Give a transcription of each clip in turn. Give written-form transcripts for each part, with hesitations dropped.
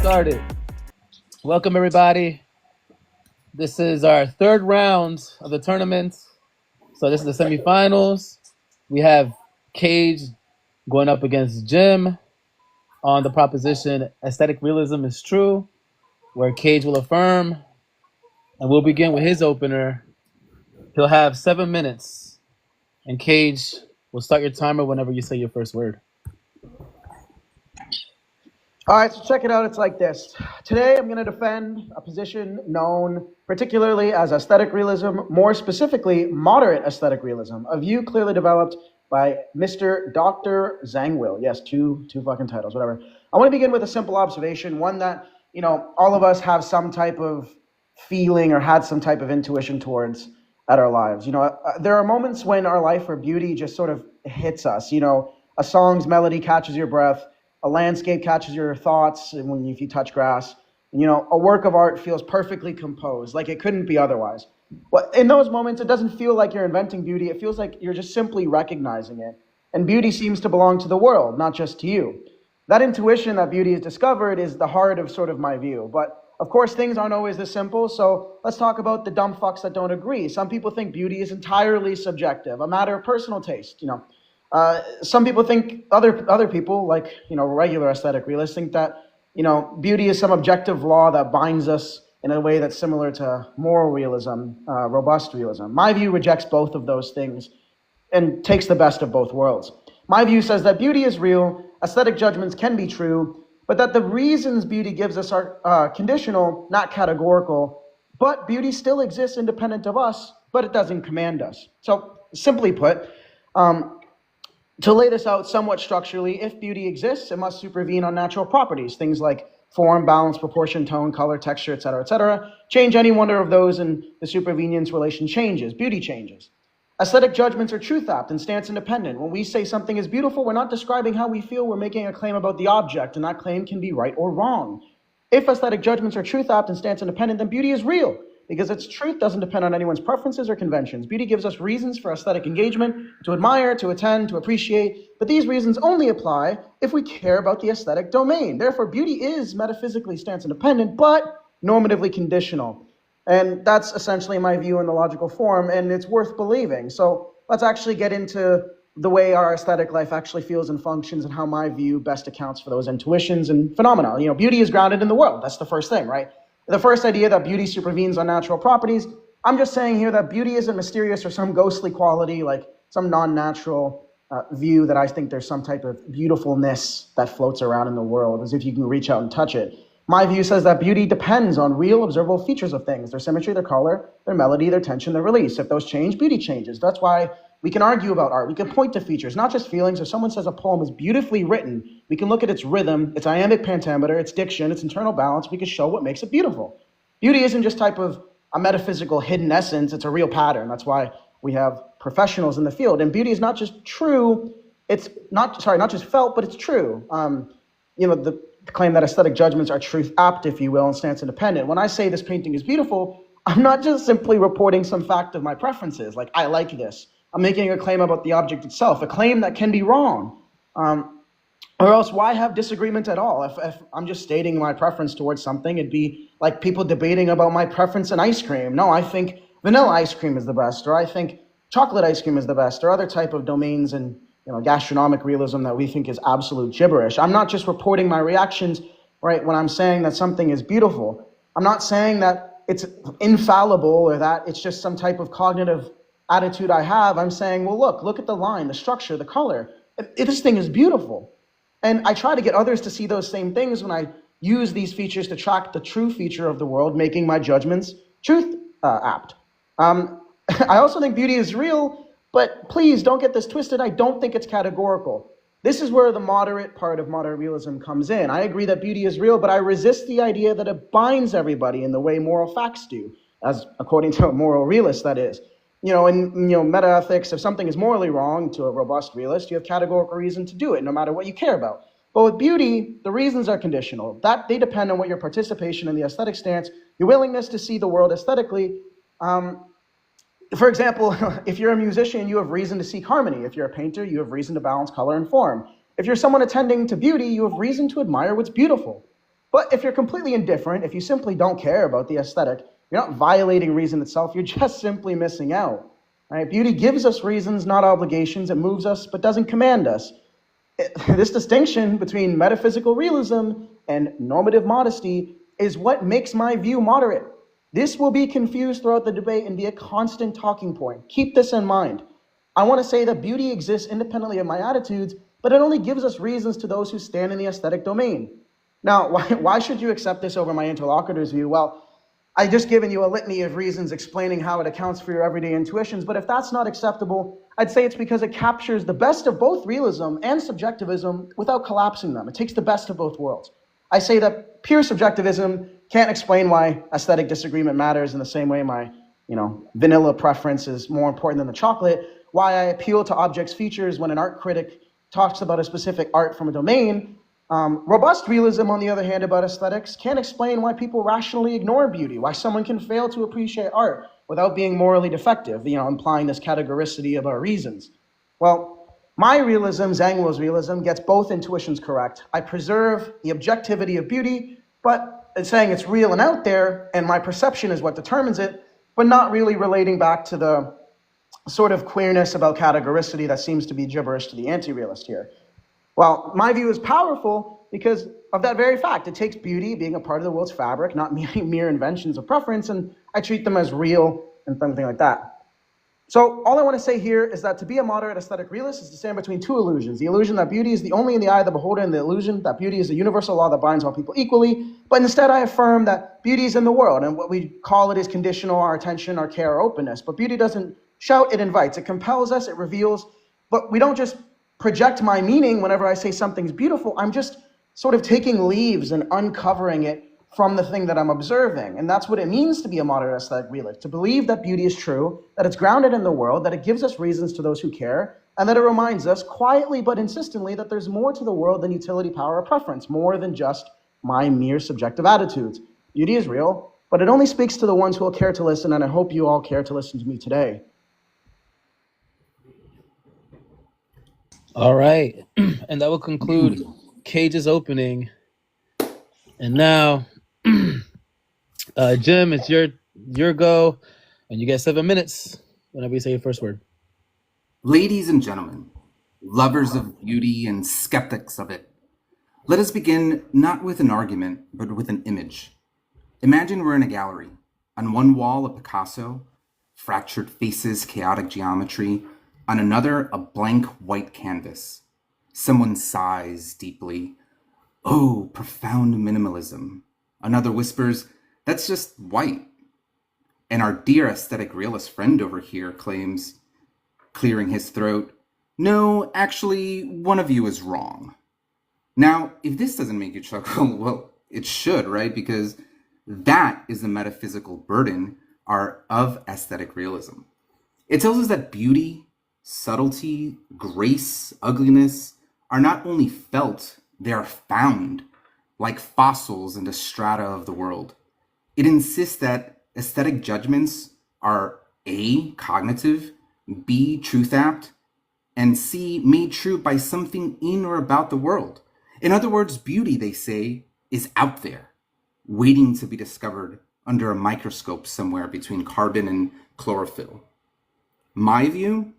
started. Welcome, everybody. This is our third round of the tournament. So this is the semifinals. We have Kayj going up against Jim on the proposition aesthetic realism is true, where Kayj will affirm, and we'll begin with his opener. He'll have 7 minutes, and Kayj will start your timer whenever you say your first word. All right, so check it out. It's like this. Today, I'm going to defend a position known particularly as aesthetic realism, more specifically, moderate aesthetic realism, a view clearly developed by Mr. Dr. Zangwill. Yes, two fucking titles, whatever. I want to begin with a simple observation, one that, all of us have some type of feeling or had some type of intuition towards at our lives. There are moments when our life or beauty just sort of hits us. A song's melody catches your breath. A landscape catches your thoughts if you touch grass. A work of art feels perfectly composed, like it couldn't be otherwise. But in those moments, it doesn't feel like you're inventing beauty. It feels like you're just simply recognizing it. And beauty seems to belong to the world, not just to you. That intuition that beauty is discovered is the heart of sort of my view. But of course, things aren't always this simple. So let's talk about the dumb fucks that don't agree. Some people think beauty is entirely subjective, a matter of personal taste. Some people think other people, like regular aesthetic realists, think that beauty is some objective law that binds us in a way that's similar to moral realism, robust realism. My view rejects both of those things and takes the best of both worlds. My view says that beauty is real, aesthetic judgments can be true, but that the reasons beauty gives us are conditional, not categorical. But beauty still exists independent of us, but it doesn't command us. So simply put, to lay this out somewhat structurally, if beauty exists, it must supervene on natural properties, things like form, balance, proportion, tone, color, texture, etc., etc. Change any one of those and the supervenience relation changes, beauty changes. Aesthetic judgments are truth-apt and stance independent. When we say something is beautiful, we're not describing how we feel, we're making a claim about the object, and that claim can be right or wrong. If aesthetic judgments are truth-apt and stance independent, then beauty is real, because its truth doesn't depend on anyone's preferences or conventions. Beauty gives us reasons for aesthetic engagement, to admire, to attend, to appreciate, but these reasons only apply if we care about the aesthetic domain. Therefore, beauty is metaphysically stance independent, but normatively conditional. And that's essentially my view in the logical form, and it's worth believing. So let's actually get into the way our aesthetic life actually feels and functions and how my view best accounts for those intuitions and phenomena. Beauty is grounded in the world. That's the first thing, right? The first idea that beauty supervenes on natural properties, I'm just saying here that beauty isn't mysterious or some ghostly quality, like some non-natural view that I think there's some type of beautifulness that floats around in the world, as if you can reach out and touch it. My view says that beauty depends on real observable features of things, their symmetry, their color, their melody, their tension, their release. If those change, beauty changes. That's why we can argue about art. We can point to features, not just feelings. If someone says a poem is beautifully written, we can look at its rhythm, its iambic pentameter, its diction, its internal balance. We can show what makes it beautiful. Beauty isn't just type of a metaphysical hidden essence. It's a real pattern. That's why we have professionals in the field. And beauty is not just true. It's not just felt, but it's true. The claim that aesthetic judgments are truth-apt, if you will, and stance independent. When I say this painting is beautiful, I'm not just simply reporting some fact of my preferences, like I like this. I'm making a claim about the object itself, a claim that can be wrong. Or else why have disagreement at all? If I'm just stating my preference towards something, it'd be like people debating about my preference in ice cream. No, I think vanilla ice cream is the best, or I think chocolate ice cream is the best, or other type of domains in gastronomic realism that we think is absolute gibberish. I'm not just reporting my reactions, right, when I'm saying that something is beautiful. I'm not saying that it's infallible or that it's just some type of cognitive attitude I have. I'm saying, well, look at the line, the structure, the color. This thing is beautiful. And I try to get others to see those same things when I use these features to track the true feature of the world, making my judgments truth-apt. I also think beauty is real, but please don't get this twisted. I don't think it's categorical. This is where the moderate part of moderate realism comes in. I agree that beauty is real, but I resist the idea that it binds everybody in the way moral facts do, as according to a moral realist, that is. In metaethics, if something is morally wrong to a robust realist, you have categorical reason to do it, no matter what you care about. But with beauty, the reasons are conditional. That they depend on what your participation in the aesthetic stance, your willingness to see the world aesthetically. For example, if you're a musician, you have reason to seek harmony. If you're a painter, you have reason to balance color and form. If you're someone attending to beauty, you have reason to admire what's beautiful. But if you're completely indifferent, if you simply don't care about the aesthetic, you're not violating reason itself, you're just simply missing out. Right? Beauty gives us reasons, not obligations. It moves us, but doesn't command us. This distinction between metaphysical realism and normative modesty is what makes my view moderate. This will be confused throughout the debate and be a constant talking point. Keep this in mind. I want to say that beauty exists independently of my attitudes, but it only gives us reasons to those who stand in the aesthetic domain. Now, why should you accept this over my interlocutor's view? Well, I just given you a litany of reasons explaining how it accounts for your everyday intuitions, but if that's not acceptable, I'd say it's because it captures the best of both realism and subjectivism without collapsing them. It takes the best of both worlds. I say that pure subjectivism can't explain why aesthetic disagreement matters in the same way my, vanilla preference is more important than the chocolate, why I appeal to objects' features when an art critic talks about a specific art from a domain. Robust realism, on the other hand, about aesthetics can't explain why people rationally ignore beauty, why someone can fail to appreciate art without being morally defective, implying this categoricity of our reasons. Well, my realism, Zangwill's realism, gets both intuitions correct. I preserve the objectivity of beauty, but it's saying it's real and out there, and my perception is what determines it, but not really relating back to the sort of queerness about categoricity that seems to be gibberish to the anti-realist here. Well, my view is powerful because of that very fact. It takes beauty being a part of the world's fabric, not mere inventions of preference, and I treat them as real and something like that. So all I want to say here is that to be a moderate aesthetic realist is to stand between two illusions. The illusion that beauty is the only in the eye of the beholder, and the illusion that beauty is a universal law that binds all people equally. But instead I affirm that beauty is in the world, and what we call it is conditional, our attention, our care, our openness. But beauty doesn't shout, it invites. It compels us, it reveals. But we don't just project my meaning whenever I say something's beautiful. I'm just sort of taking leaves and uncovering it from the thing that I'm observing. And that's what it means to be a moderate aesthetic realist, to believe that beauty is true, that it's grounded in the world, that it gives us reasons to those who care, and that it reminds us quietly but insistently that there's more to the world than utility, power, or preference, more than just my mere subjective attitudes. Beauty is real, but it only speaks to the ones who will care to listen, and I hope you all care to listen to me today. All right. And that will conclude Kayj's opening. And now, Jim, it's your go. And you get 7 minutes whenever you say your first word. Ladies and gentlemen, lovers of beauty and skeptics of it, let us begin not with an argument, but with an image. Imagine we're in a gallery. On one wall, a Picasso, fractured faces, chaotic geometry. On another, a blank white canvas. Someone sighs deeply. Oh, profound minimalism. Another whispers, that's just white. And our dear aesthetic realist friend over here claims, clearing his throat, no, actually, one of you is wrong. Now, if this doesn't make you chuckle, well, it should, right? Because that is the metaphysical burden of aesthetic realism. It tells us that beauty, subtlety, grace, ugliness are not only felt, they are found like fossils in the strata of the world. It insists that aesthetic judgments are A, cognitive, B, truth apt, and C, made true by something in or about the world. In other words, beauty, they say, is out there, waiting to be discovered under a microscope somewhere between carbon and chlorophyll. My view,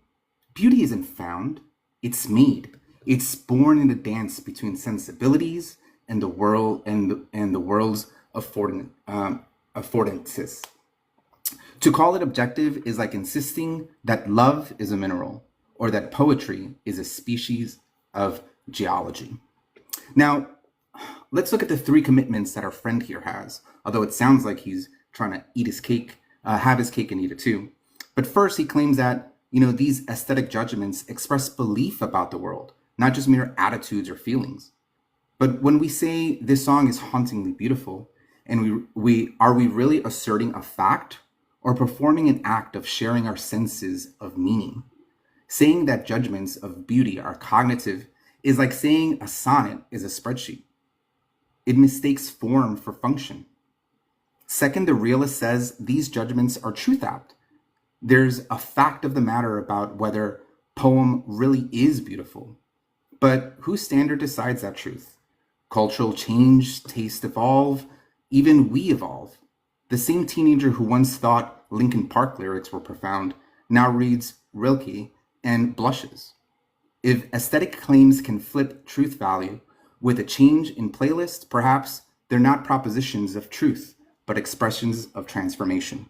beauty isn't found, it's made. It's born in the dance between sensibilities and the world and the world's affordances. To call it objective is like insisting that love is a mineral or that poetry is a species of geology. Now, let's look at the three commitments that our friend here has, although it sounds like he's trying to eat his cake, have his cake and eat it too. But first, he claims that these aesthetic judgments express belief about the world, not just mere attitudes or feelings. But when we say this song is hauntingly beautiful, and are we really asserting a fact or performing an act of sharing our senses of meaning? Saying that judgments of beauty are cognitive is like saying a sonnet is a spreadsheet. It mistakes form for function. Second, the realist says these judgments are truth apt. There's a fact of the matter about whether poem really is beautiful. But whose standard decides that truth? Cultural change, taste evolve, even we evolve. The same teenager who once thought Linkin Park lyrics were profound now reads Rilke and blushes. If aesthetic claims can flip truth value with a change in playlist, perhaps they're not propositions of truth, but expressions of transformation.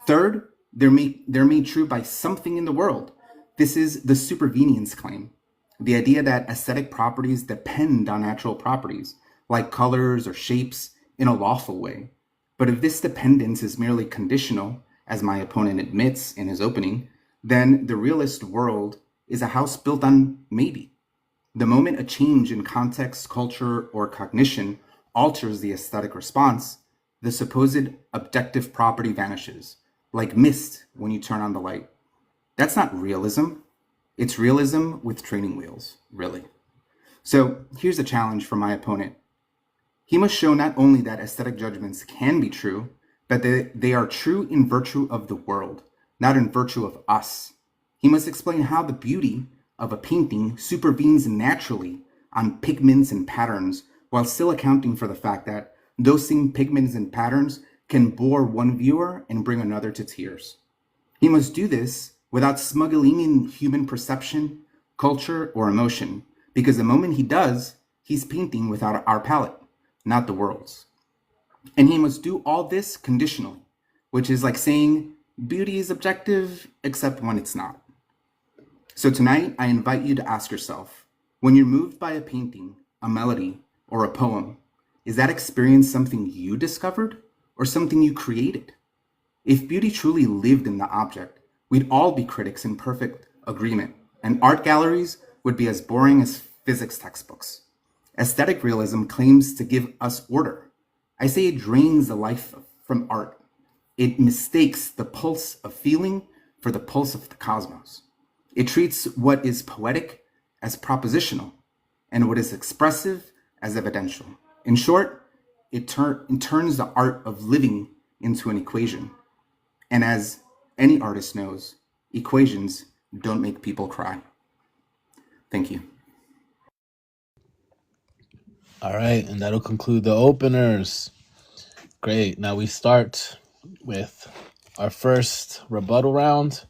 Third, they're made true by something in the world. This is the supervenience claim, the idea that aesthetic properties depend on natural properties, like colors or shapes, in a lawful way. But if this dependence is merely conditional, as my opponent admits in his opening, then the realist world is a house built on maybe. The moment a change in context, culture, or cognition alters the aesthetic response, the supposed objective property vanishes, like mist when you turn on the light. That's not realism. It's realism with training wheels, really. So here's a challenge for my opponent. He must show not only that aesthetic judgments can be true, but that they are true in virtue of the world, not in virtue of us. He must explain how the beauty of a painting supervenes naturally on pigments and patterns, while still accounting for the fact that those same pigments and patterns can bore one viewer and bring another to tears. He must do this without smuggling in human perception, culture, or emotion, because the moment he does, he's painting without our palette, not the world's. And he must do all this conditionally, which is like saying beauty is objective, except when it's not. So tonight, I invite you to ask yourself, when you're moved by a painting, a melody, or a poem, is that experience something you discovered or something you created? If beauty truly lived in the object, we'd all be critics in perfect agreement, and art galleries would be as boring as physics textbooks. Aesthetic realism claims to give us order. I say it drains the life from art. It mistakes the pulse of feeling for the pulse of the cosmos. It treats what is poetic as propositional and what is expressive as evidential. In short, it turns the art of living into an equation. And as any artist knows, equations don't make people cry. Thank you. All right, and that'll conclude the openers. Great. Now we start with our first rebuttal round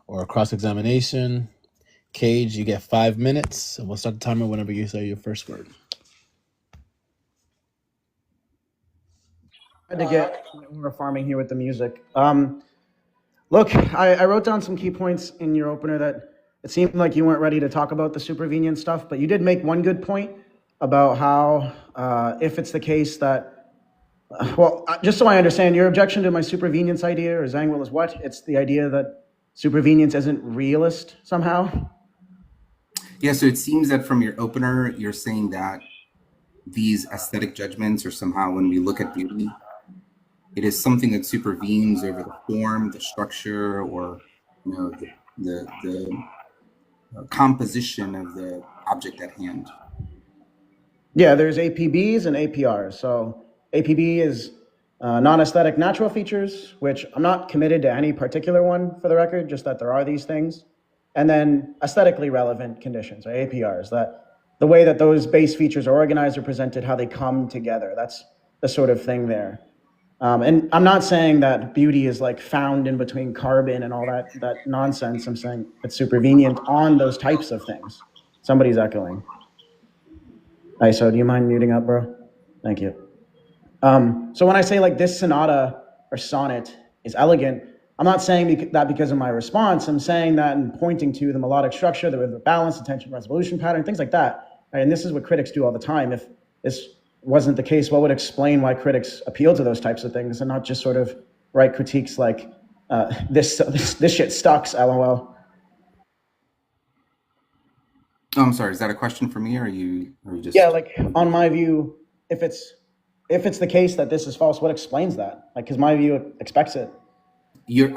or cross-examination. Kayj, you get 5 minutes, and we'll start the timer whenever you say your first word. To get more farming here with the music. Look, I wrote down some key points in your opener that it seemed like you weren't ready to talk about the supervenient stuff, but you did make one good point about how if it's the case that, just so I understand, your objection to my supervenience idea or Zangwill is what? It's the idea that supervenience isn't realist somehow? Yeah, so it seems that from your opener, you're saying that these aesthetic judgments are somehow, when we look at beauty, it is something that supervenes over the form, the structure, or the composition of the object at hand. Yeah, there's APBs and APRs. So APB is non-aesthetic natural features, which I'm not committed to any particular one for the record, just that there are these things. And then aesthetically relevant conditions, or APRs, that the way that those base features are organized or presented, how they come together. That's the sort of thing there. And I'm not saying that beauty is like found in between carbon and all that nonsense. I'm saying it's supervenient on those types of things. Somebody's echoing. ISO, do you mind muting up, bro? Thank you. So when I say like this sonata or sonnet is elegant, I'm not saying that because of my response. I'm saying that in pointing to the melodic structure, the rhythmic balance, the tension resolution pattern, things like that. Right? And this is what critics do all the time. If this wasn't the case, what would explain why critics appeal to those types of things and not just sort of write critiques like this shit sucks, LOL. Oh, I'm sorry. Is that a question for me, or are you just? Yeah, like on my view, if it's the case that this is false, what explains that? Like, because my view expects it.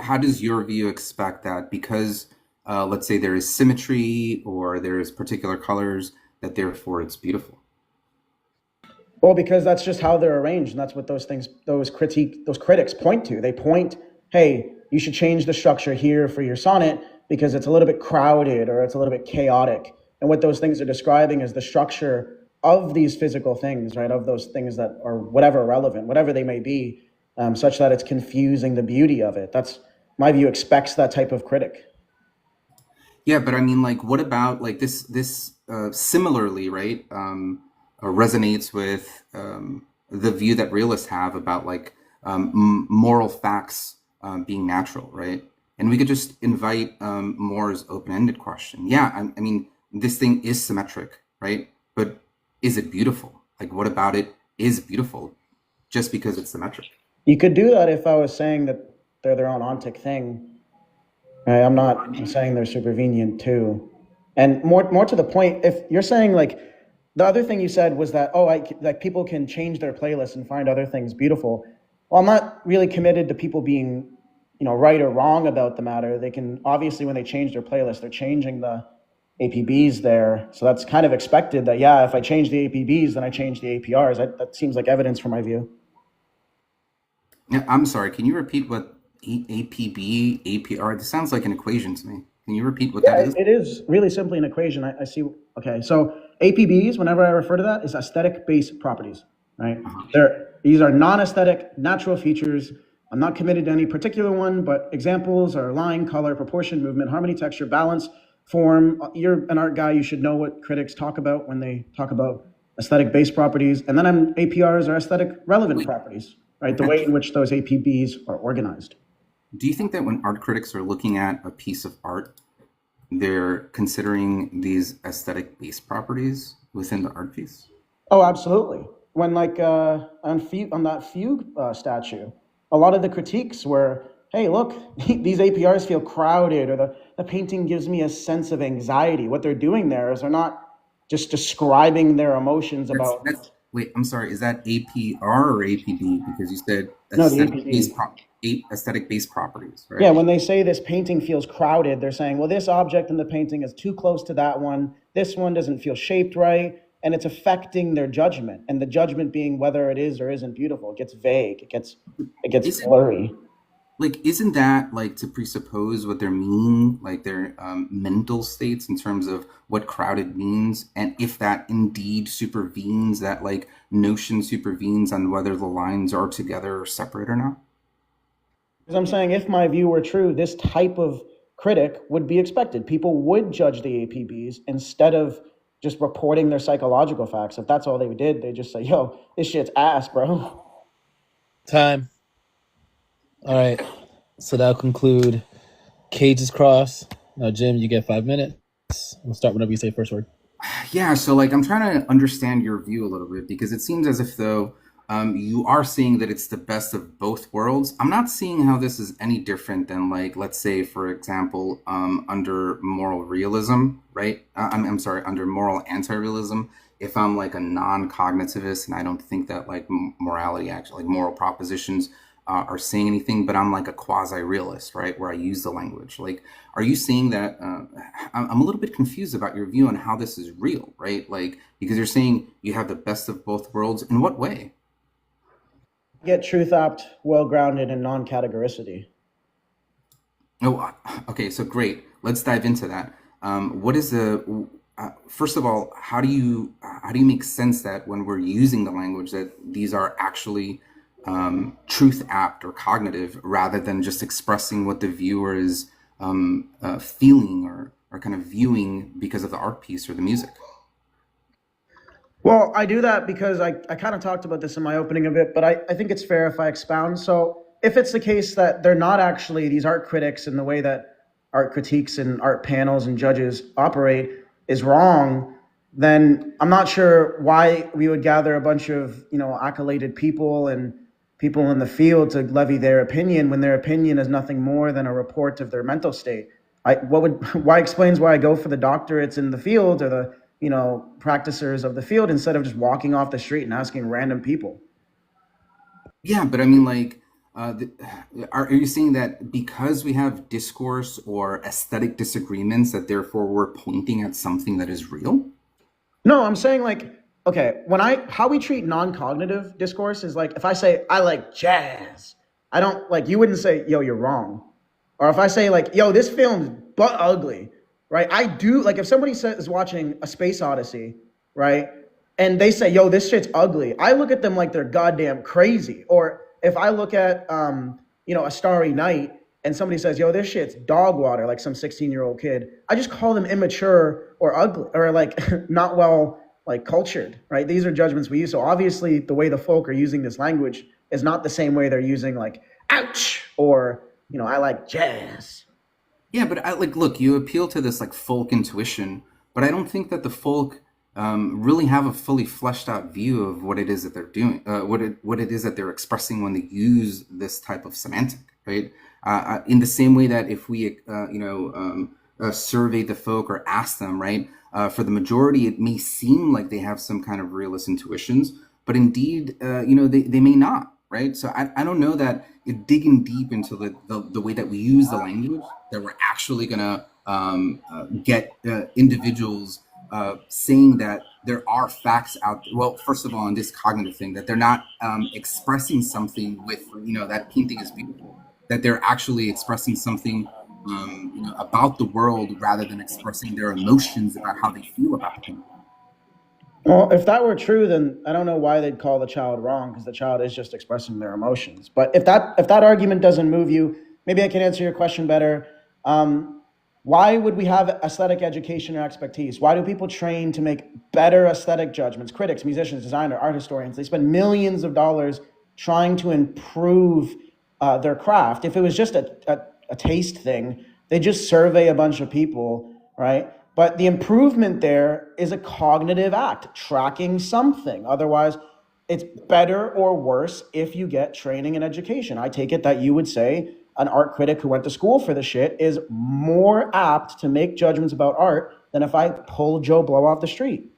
How does your view expect that? Because let's say there is symmetry or there is particular colors, that therefore it's beautiful. Well, because that's just how they're arranged, and that's what those critics point to. They point, hey, you should change the structure here for your sonnet because it's a little bit crowded or it's a little bit chaotic. And what those things are describing is the structure of these physical things, right? Of those things that are whatever relevant, whatever they may be, such that it's confusing the beauty of it. That's my view. Expects that type of critic. Yeah, but I mean, like, what about like this similarly, right? Resonates with the view that realists have about like moral facts being natural, right? And we could just invite Moore's open-ended question. Yeah, I mean, this thing is symmetric, right? But is it beautiful? Like, what about it is beautiful just because it's symmetric? You could do that if I was saying that they're their own ontic thing. Right? I'm saying they're supervenient too. And more to the point, if you're saying like the other thing you said was that, like people can change their playlist and find other things beautiful. Well, I'm not really committed to people being, right or wrong about the matter. They can obviously, when they change their playlist, they're changing the APBs there. So that's kind of expected that, yeah, if I change the APBs, then I change the APRs. That seems like evidence for my view. Yeah, I'm sorry. Can you repeat what APB, APR? This sounds like an equation to me. Can you repeat what that Yeah, is? it is really simply an equation. I see. Okay, so APBs, whenever I refer to that, is aesthetic-based properties, right? These are non-aesthetic, natural features. I'm not committed to any particular one, but examples are line, color, proportion, movement, harmony, texture, balance, form. You're an art guy. You should know what critics talk about when they talk about aesthetic-based properties. And then APRs are aesthetic relevant Wait, properties, right? The way in which those APBs are organized. do you think that when art critics are looking at a piece of art, they're considering these aesthetic base properties within the art piece? Oh, absolutely. When like on that fugue statue, a lot of the critiques were, "Hey, look, these APRs feel crowded, or the painting gives me a sense of anxiety." What they're doing there is they're not just describing their emotions about That's wait, I'm sorry, is that APR or APB? Because you said no the APB. aesthetic base properties, right? Yeah, when they say this painting feels crowded, they're saying, well, this object in the painting is too close to that one. This one doesn't feel shaped right. And it's affecting their judgment. And the judgment being whether it is or isn't beautiful. It gets vague. It gets Isn't blurry. isn't that like to presuppose what they're meaning, like their mental states in terms of what crowded means, and if that indeed supervenes, that like notion supervenes on whether the lines are together or separate or not? Because I'm saying if my view were true, this type of critic would be expected. People would judge the APBs instead of just reporting their psychological facts. If that's all they did, they just say, yo, this shit's ass, bro. Time. All right. So that'll conclude Kayj's cross. Now, Jim, you get 5 minutes. We'll start whenever you say first word. Yeah, so like I'm trying to understand your view a little bit because it seems as if though you are seeing that it's the best of both worlds. I'm not seeing how this is any different than like, let's say, for example, under moral realism, right? I'm sorry, under moral anti-realism. If I'm like a non-cognitivist and I don't think that like morality, actually, like moral propositions are saying anything, but I'm like a quasi-realist, right? Where I use the language. Like, are you saying that I'm a little bit confused about your view on how this is real, right? Like, because you're saying you have the best of both worlds. In what way? Get truth opt, well grounded, and non categoricity. Oh, okay. So great. Let's dive into that. What is the first of all? How do you make sense that when we're using the language that these are actually truth apt or cognitive rather than just expressing what the viewer is feeling or kind of viewing because of the art piece or the music? Well, I do that because I kind of talked about this in my opening a bit, but I think it's fair if I expound. So if it's the case that they're not actually these art critics and the way that art critiques and art panels and judges operate is wrong, then I'm not sure why we would gather a bunch of, accoladed people and people in the field to levy their opinion when their opinion is nothing more than a report of their mental state. Why explains why I go for the doctorates in the field or the practicers of the field instead of just walking off the street and asking random people. Yeah, but I mean, like, are you saying that because we have discourse or aesthetic disagreements, that therefore we're pointing at something that is real? No, I'm saying like, okay, how we treat non-cognitive discourse is like if I say I like jazz, I don't like you wouldn't say yo you're wrong, or if I say like yo this film's butt ugly, right? I do like if somebody is watching A Space Odyssey, right? and they say, "Yo, this shit's ugly," I look at them like they're goddamn crazy. Or if I look at, A Starry Night, and somebody says, "Yo, this shit's dog water," like some 16-year-old kid, I just call them immature or ugly or like not well like cultured, right? These are judgments we use. So obviously, the way the folk are using this language is not the same way they're using like "ouch" or "I like jazz." Yeah, but look, you appeal to this like folk intuition, but I don't think that the folk really have a fully fleshed out view of what it is that they're doing, what it is that they're expressing when they use this type of semantic, right? In the same way that if we, survey the folk or ask them, right, for the majority, it may seem like they have some kind of realist intuitions, but indeed, they may not, right? So I don't know that digging deep into the way that we use the language, that we're actually going to get individuals saying that there are facts out. Well, first of all, on this cognitive thing, that they're not expressing something with, that painting is beautiful, that they're actually expressing something, about the world rather than expressing their emotions about how they feel about the painting. Well, if that were true, then I don't know why they'd call the child wrong, because the child is just expressing their emotions. But if that argument doesn't move you, maybe I can answer your question better. Why would we have aesthetic education or expertise? Why do people train to make better aesthetic judgments? Critics, musicians, designers, art historians, they spend millions of dollars trying to improve their craft. If it was just a taste thing, they just survey a bunch of people, right? But the improvement there is a cognitive act, tracking something. Otherwise, it's better or worse if you get training and education. I take it that you would say an art critic who went to school for the shit is more apt to make judgments about art than if I pull Joe Blow off the street.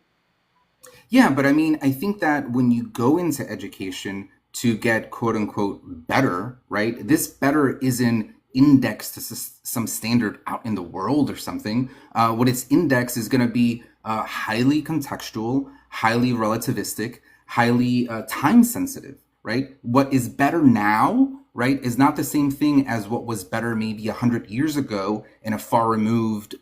Yeah, but I mean, I think that when you go into education to get quote unquote better, right? This better isn't indexed to some standard out in the world or something. What it's indexed is going to be highly contextual, highly relativistic, highly time sensitive, right? What is better now, right, is not the same thing as what was better maybe 100 years ago in a far removed,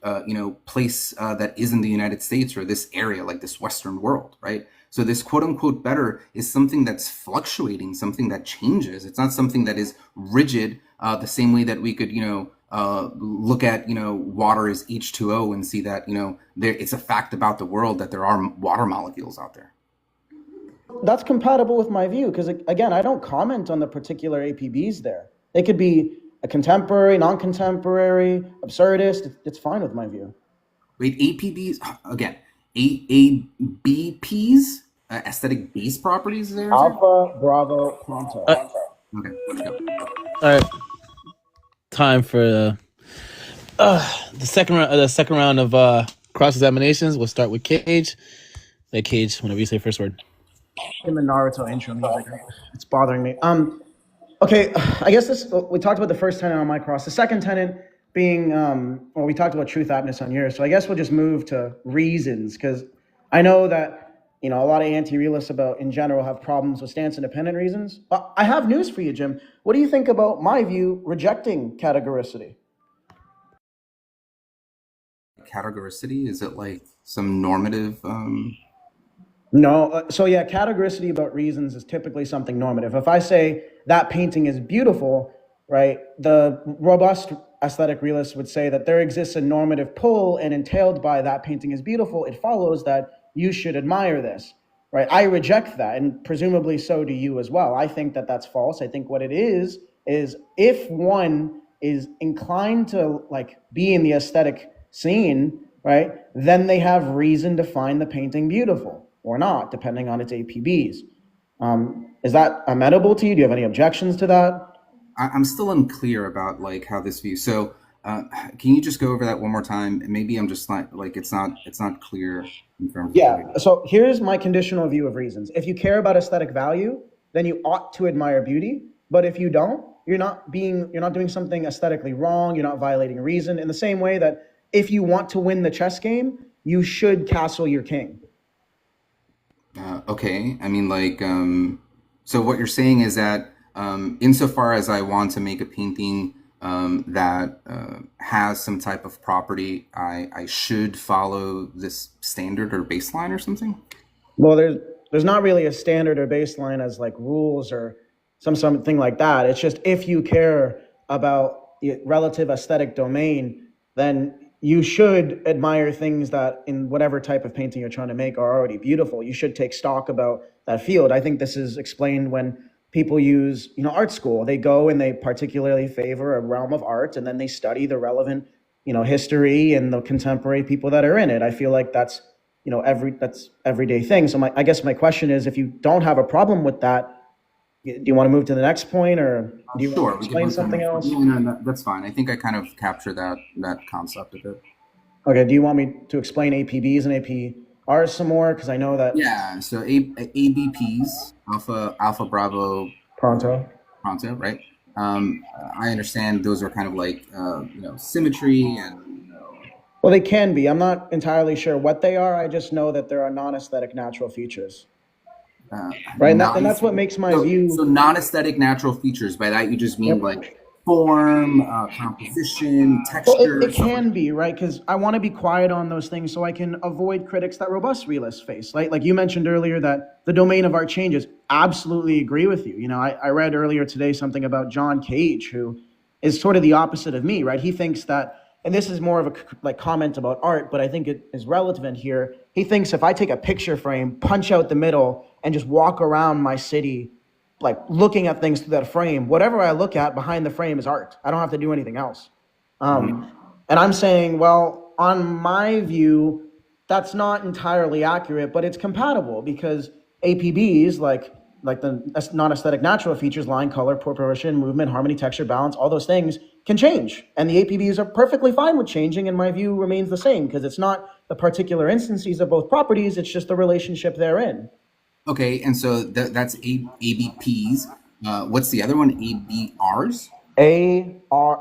place that isn't the United States or this area, like this Western world, right? So this quote unquote better is something that's fluctuating, something that changes. It's not something that is rigid, the same way that we could, look at, water is H2O and see that, it's a fact about the world that there are water molecules out there. That's compatible with my view because, again, I don't comment on the particular APBs there. They could be a contemporary, non-contemporary, absurdist. It's fine with my view. Wait, APBs, again, ABPs, aesthetic base properties there? Alpha, Bravo, Pronto. Okay, let's go. All right, time for the second round of cross examinations. We'll start with Kayj. Hey, Kayj, whenever you say first word. In the Naruto intro music, it's bothering me. Okay, I guess we talked about the first tenant on my cross. The second tenant being, we talked about truth, aptness on yours. So I guess we'll just move to reasons, because I know that a lot of anti-realists in general have problems with stance-independent reasons. But I have news for you, Jim. What do you think about my view rejecting categoricity? Categoricity, is it like some normative? No. So yeah, categoricity about reasons is typically something normative. If I say that painting is beautiful, right, the robust aesthetic realist would say that there exists a normative pull, and entailed by that painting is beautiful, it follows that you should admire this, right? I reject that, and presumably so do you as well. I think that that's false. I think what it is if one is inclined to be in the aesthetic scene, right, then they have reason to find the painting beautiful or not, depending on its APBs. Is that amenable to you? Do you have any objections to that? I'm still unclear about how this view. So can you just go over that one more time? Maybe I'm just not it's not clear in terms of So here's my conditional view of reasons. If you care about aesthetic value, then you ought to admire beauty. But if you don't, you're not doing something aesthetically wrong. You're not violating reason. In the same way that if you want to win the chess game, you should castle your king. Okay, I mean, so what you're saying is that insofar as I want to make a painting that has some type of property, I should follow this standard or baseline or something? Well, there's not really a standard or baseline as like rules or something like that. It's just if you care about the relative aesthetic domain, then you should admire things that in whatever type of painting you're trying to make are already beautiful. You should take stock about that field. I think this is explained when people use, art school. They go and they particularly favor a realm of art, and then they study the relevant, history and the contemporary people that are in it. I feel like that's that's everyday thing. So I guess my question is, if you don't have a problem with that, do you want to move to the next point, or do you Sure, want to we can explain move to the something next one. else? Yeah, no, that's fine. I think I kind of capture that concept of it. Okay, do you want me to explain APBs and APRs some more? Because I know that Yeah. So ABPs, Alpha Bravo pronto. Pronto, right? I understand those are kind of like symmetry and Well, they can be. I'm not entirely sure what they are. I just know that there are non-aesthetic natural features, right? And that's what makes my so view. non-aesthetic natural features. By that you just mean Yep. like form, composition, Well, texture, it stuff like can that. be, right? Because I want to be quiet on those things so I can avoid critics that robust realists face. Like you mentioned earlier that the domain of art changes. Absolutely agree with you. I read earlier today something about John Kayj, who is sort of the opposite of me, right? He thinks that, and this is more of a like comment about art, but I think it is relevant here. He thinks if I take a picture frame, punch out the middle, and just walk around my city like looking at things through that frame, whatever I look at behind the frame is art. I don't have to do anything else. Mhm. And I'm saying, well, on my view, that's not entirely accurate, but it's compatible because APBs, like the non-aesthetic natural features, line, color, proportion, movement, harmony, texture, balance, all those things can change. And the APBs are perfectly fine with changing, and my view remains the same because it's not the particular instances of both properties, it's just the relationship they're in. Okay, and so that's ABPs. What's the other one? ABRs?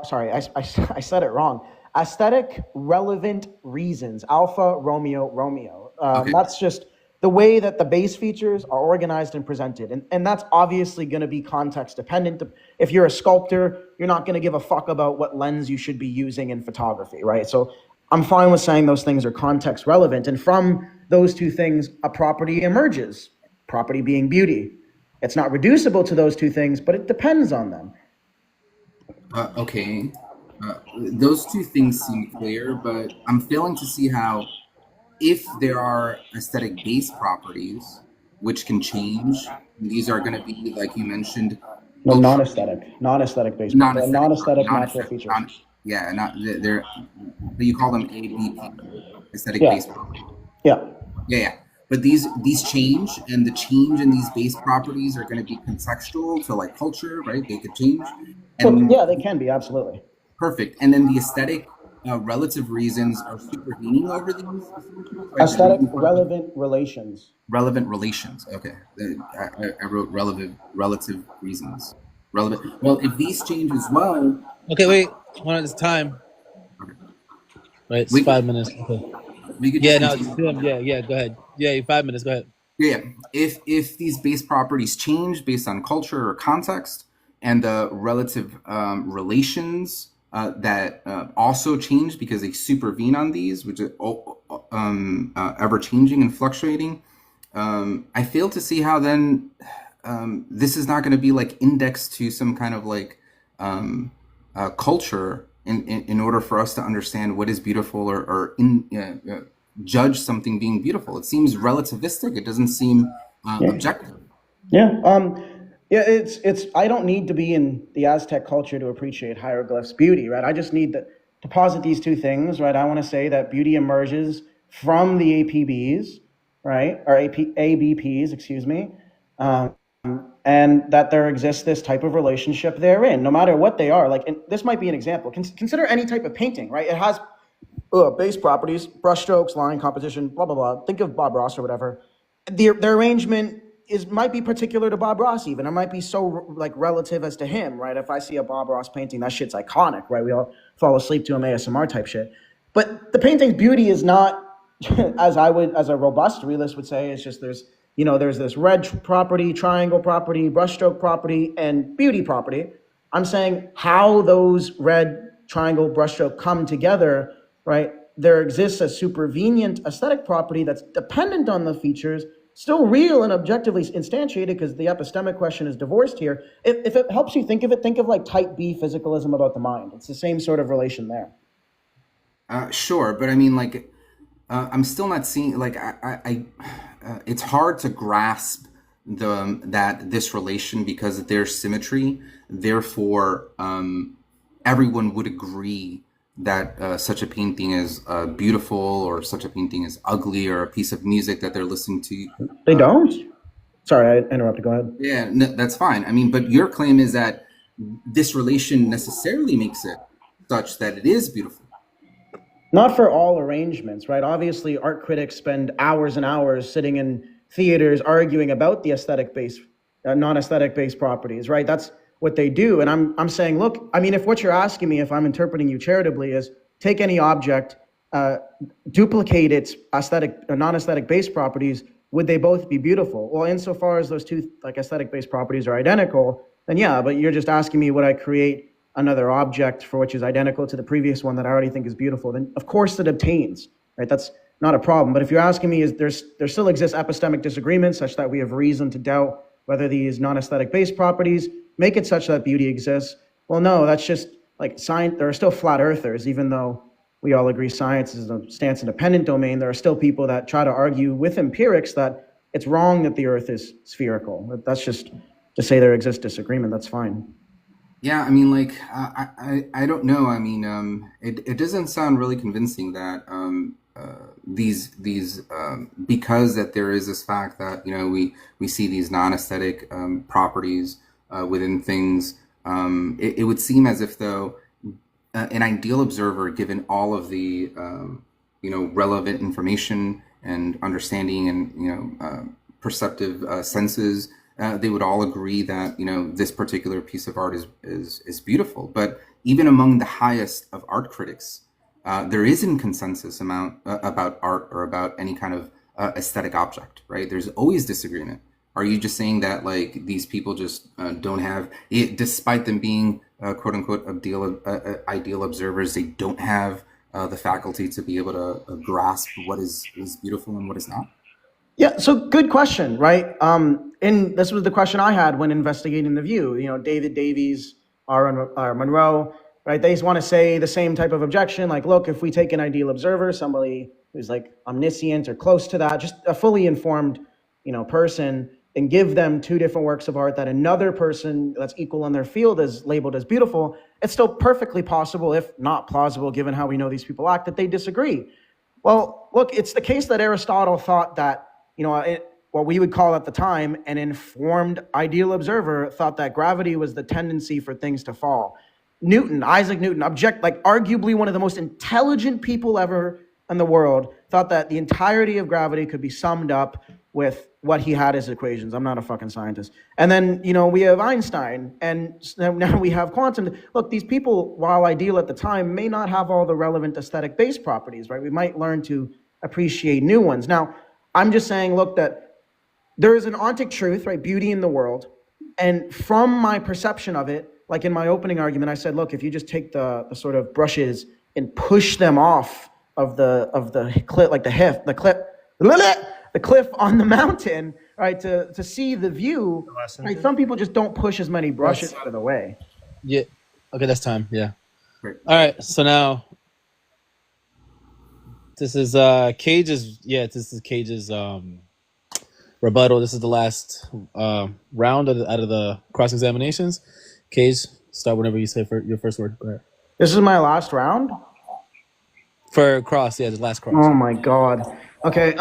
Sorry, I said it wrong. Aesthetic relevant reasons, Alpha Romeo Romeo. Okay. That's just the way that the base features are organized and presented. And that's obviously going to be context dependent. If you're a sculptor, you're not going to give a fuck about what lens you should be using in photography, right? So I'm fine with saying those things are context relevant. And from those two things, a property emerges, property being beauty. It's not reducible to those two things, but it depends on them. Okay. Those two things seem clear, but I'm failing to see how, if there are aesthetic base properties which can change, these are going to be, like you mentioned, No, cultural, non-aesthetic based, they're non-aesthetic, sorry, non-aesthetic natural non-aesthetic, features. yeah, not they're, but you call them ABP, aesthetic Yeah, base properties. yeah. Yeah, yeah. But these change, and the change in these base properties are going to be contextual to like culture, right? They could change, Well, and yeah, they can be absolutely. perfect. And then the aesthetic relative reasons are supervening over these assumptions, right? They're Aesthetic making fun of relevant relations. relevant relations. Okay, I wrote relative reasons. Relevant. Well, if these change as well, Okay, wait. Hold on, it's time. okay, Right, it's we could 5 minutes. Okay. we could just Yeah, no, it's continue. him. Yeah, yeah. Go ahead. Yeah, 5 minutes. Go ahead. Yeah, if these base properties change based on culture or context, and the relative relations that also change because they supervene on these, which are ever changing and fluctuating, I fail to see how then this is not going to be like indexed to some kind of like culture in order for us to understand what is beautiful, or judge something being beautiful. It seems relativistic. It doesn't seem Yeah, objective. yeah. Yeah. It's. I don't need to be in the Aztec culture to appreciate hieroglyphs beauty, right? I just need to posit these two things, right? I want to say that beauty emerges from the APBs, right, or ABPs, excuse me, um, and that there exists this type of relationship therein, no matter what they are. Like, and this might be an example. Consider any type of painting, right? It has base properties, brushstrokes, line, composition, blah blah blah. Think of Bob Ross or whatever. The arrangement is might be particular to Bob Ross, even. It might be so like relative as to him, right? If I see a Bob Ross painting, that shit's iconic, right? We all fall asleep to him ASMR type shit. But the painting's beauty is not, as a robust realist would say, it's just there's this red property, triangle property, brushstroke property, and beauty property. I'm saying how those red triangle brushstroke come together, right? There exists a supervenient aesthetic property that's dependent on the features still real and objectively instantiated, because the epistemic question is divorced here. If it helps you think of it, think of like type B physicalism about the mind. It's the same sort of relation there. Sure, but I mean, like, I'm still not seeing, like, it's hard to grasp that this relation, because there's symmetry. Therefore, everyone would agree that such a painting is beautiful, or such a painting is ugly, or a piece of music that they're listening to. They don't? Sorry, I interrupted. Go ahead. Yeah, no, that's fine. I mean, but your claim is that this relation necessarily makes it such that it is beautiful. Not for all arrangements, right? Obviously, art critics spend hours and hours sitting in theaters arguing about the non-aesthetic based properties, right? That's what they do. And I'm saying, look, I mean, if what you're asking me, if I'm interpreting you charitably, is take any object, duplicate its aesthetic or non-aesthetic based properties, would they both be beautiful? Well, insofar as those two like aesthetic based properties are identical, then yeah, but you're just asking me, would I create another object for which is identical to the previous one that I already think is beautiful? Then of course it obtains, right? That's not a problem. But if you're asking me, is there still exists epistemic disagreement such that we have reason to doubt whether these non-aesthetic based properties make it such that beauty exists? Well, no, that's just like science. There are still flat earthers, even though we all agree science is a stance-independent domain. There are still people that try to argue with empirics that it's wrong that the earth is spherical. That's just to say there exists disagreement. That's fine. Yeah, I mean, like, I don't know. I mean, it doesn't sound really convincing that these because that there is this fact that, you know, we see these non-aesthetic properties within things. It would seem as if, though, an ideal observer, given all of the you know, relevant information and understanding and, you know, perceptive senses, they would all agree that, you know, this particular piece of art is beautiful. But even among the highest of art critics, there isn't consensus about art or about any kind of aesthetic object, right? There's always disagreement. Are you just saying that, like, these people just don't have it, despite them being quote unquote ideal observers, they don't have the faculty to be able to grasp what is beautiful and what is not? Yeah, so good question, right? And this was the question I had when investigating The View. You know, David Davies, R. Monroe, right? They want to say the same type of objection, like, look, if we take an ideal observer, somebody who's like omniscient or close to that, just a fully informed, you know, person, and give them two different works of art that another person that's equal in their field is labeled as beautiful, it's still perfectly possible, if not plausible, given how we know these people act, that they disagree. Well, look, it's the case that Aristotle thought that, you know, what we would call at the time an informed ideal observer thought that gravity was the tendency for things to fall. Isaac Newton, arguably one of the most intelligent people ever in the world, thought that the entirety of gravity could be summed up with what he had as equations. I'm not a fucking scientist. And then, you know, we have Einstein, and now we have quantum. Look, these people, while ideal at the time, may not have all the relevant aesthetic base properties, right? We might learn to appreciate new ones. Now, I'm just saying, look, that there is an ontic truth, right? Beauty in the world. And from my perception of it, like in my opening argument, I said, look, if you just take the sort of brushes and push them off of the cliff, like the cliff on the mountain, right, to see the view, right? Some people just don't push as many brushes out of the way. Yeah. Okay, that's time. Yeah. Great. All right. So now this is Kayj's. Yeah, this is Kayj's rebuttal. This is the last round out of the cross examinations. Kayj, start whenever you say your first word. Go ahead. This is my last round for cross. Yeah, the last cross. Oh my God. Okay.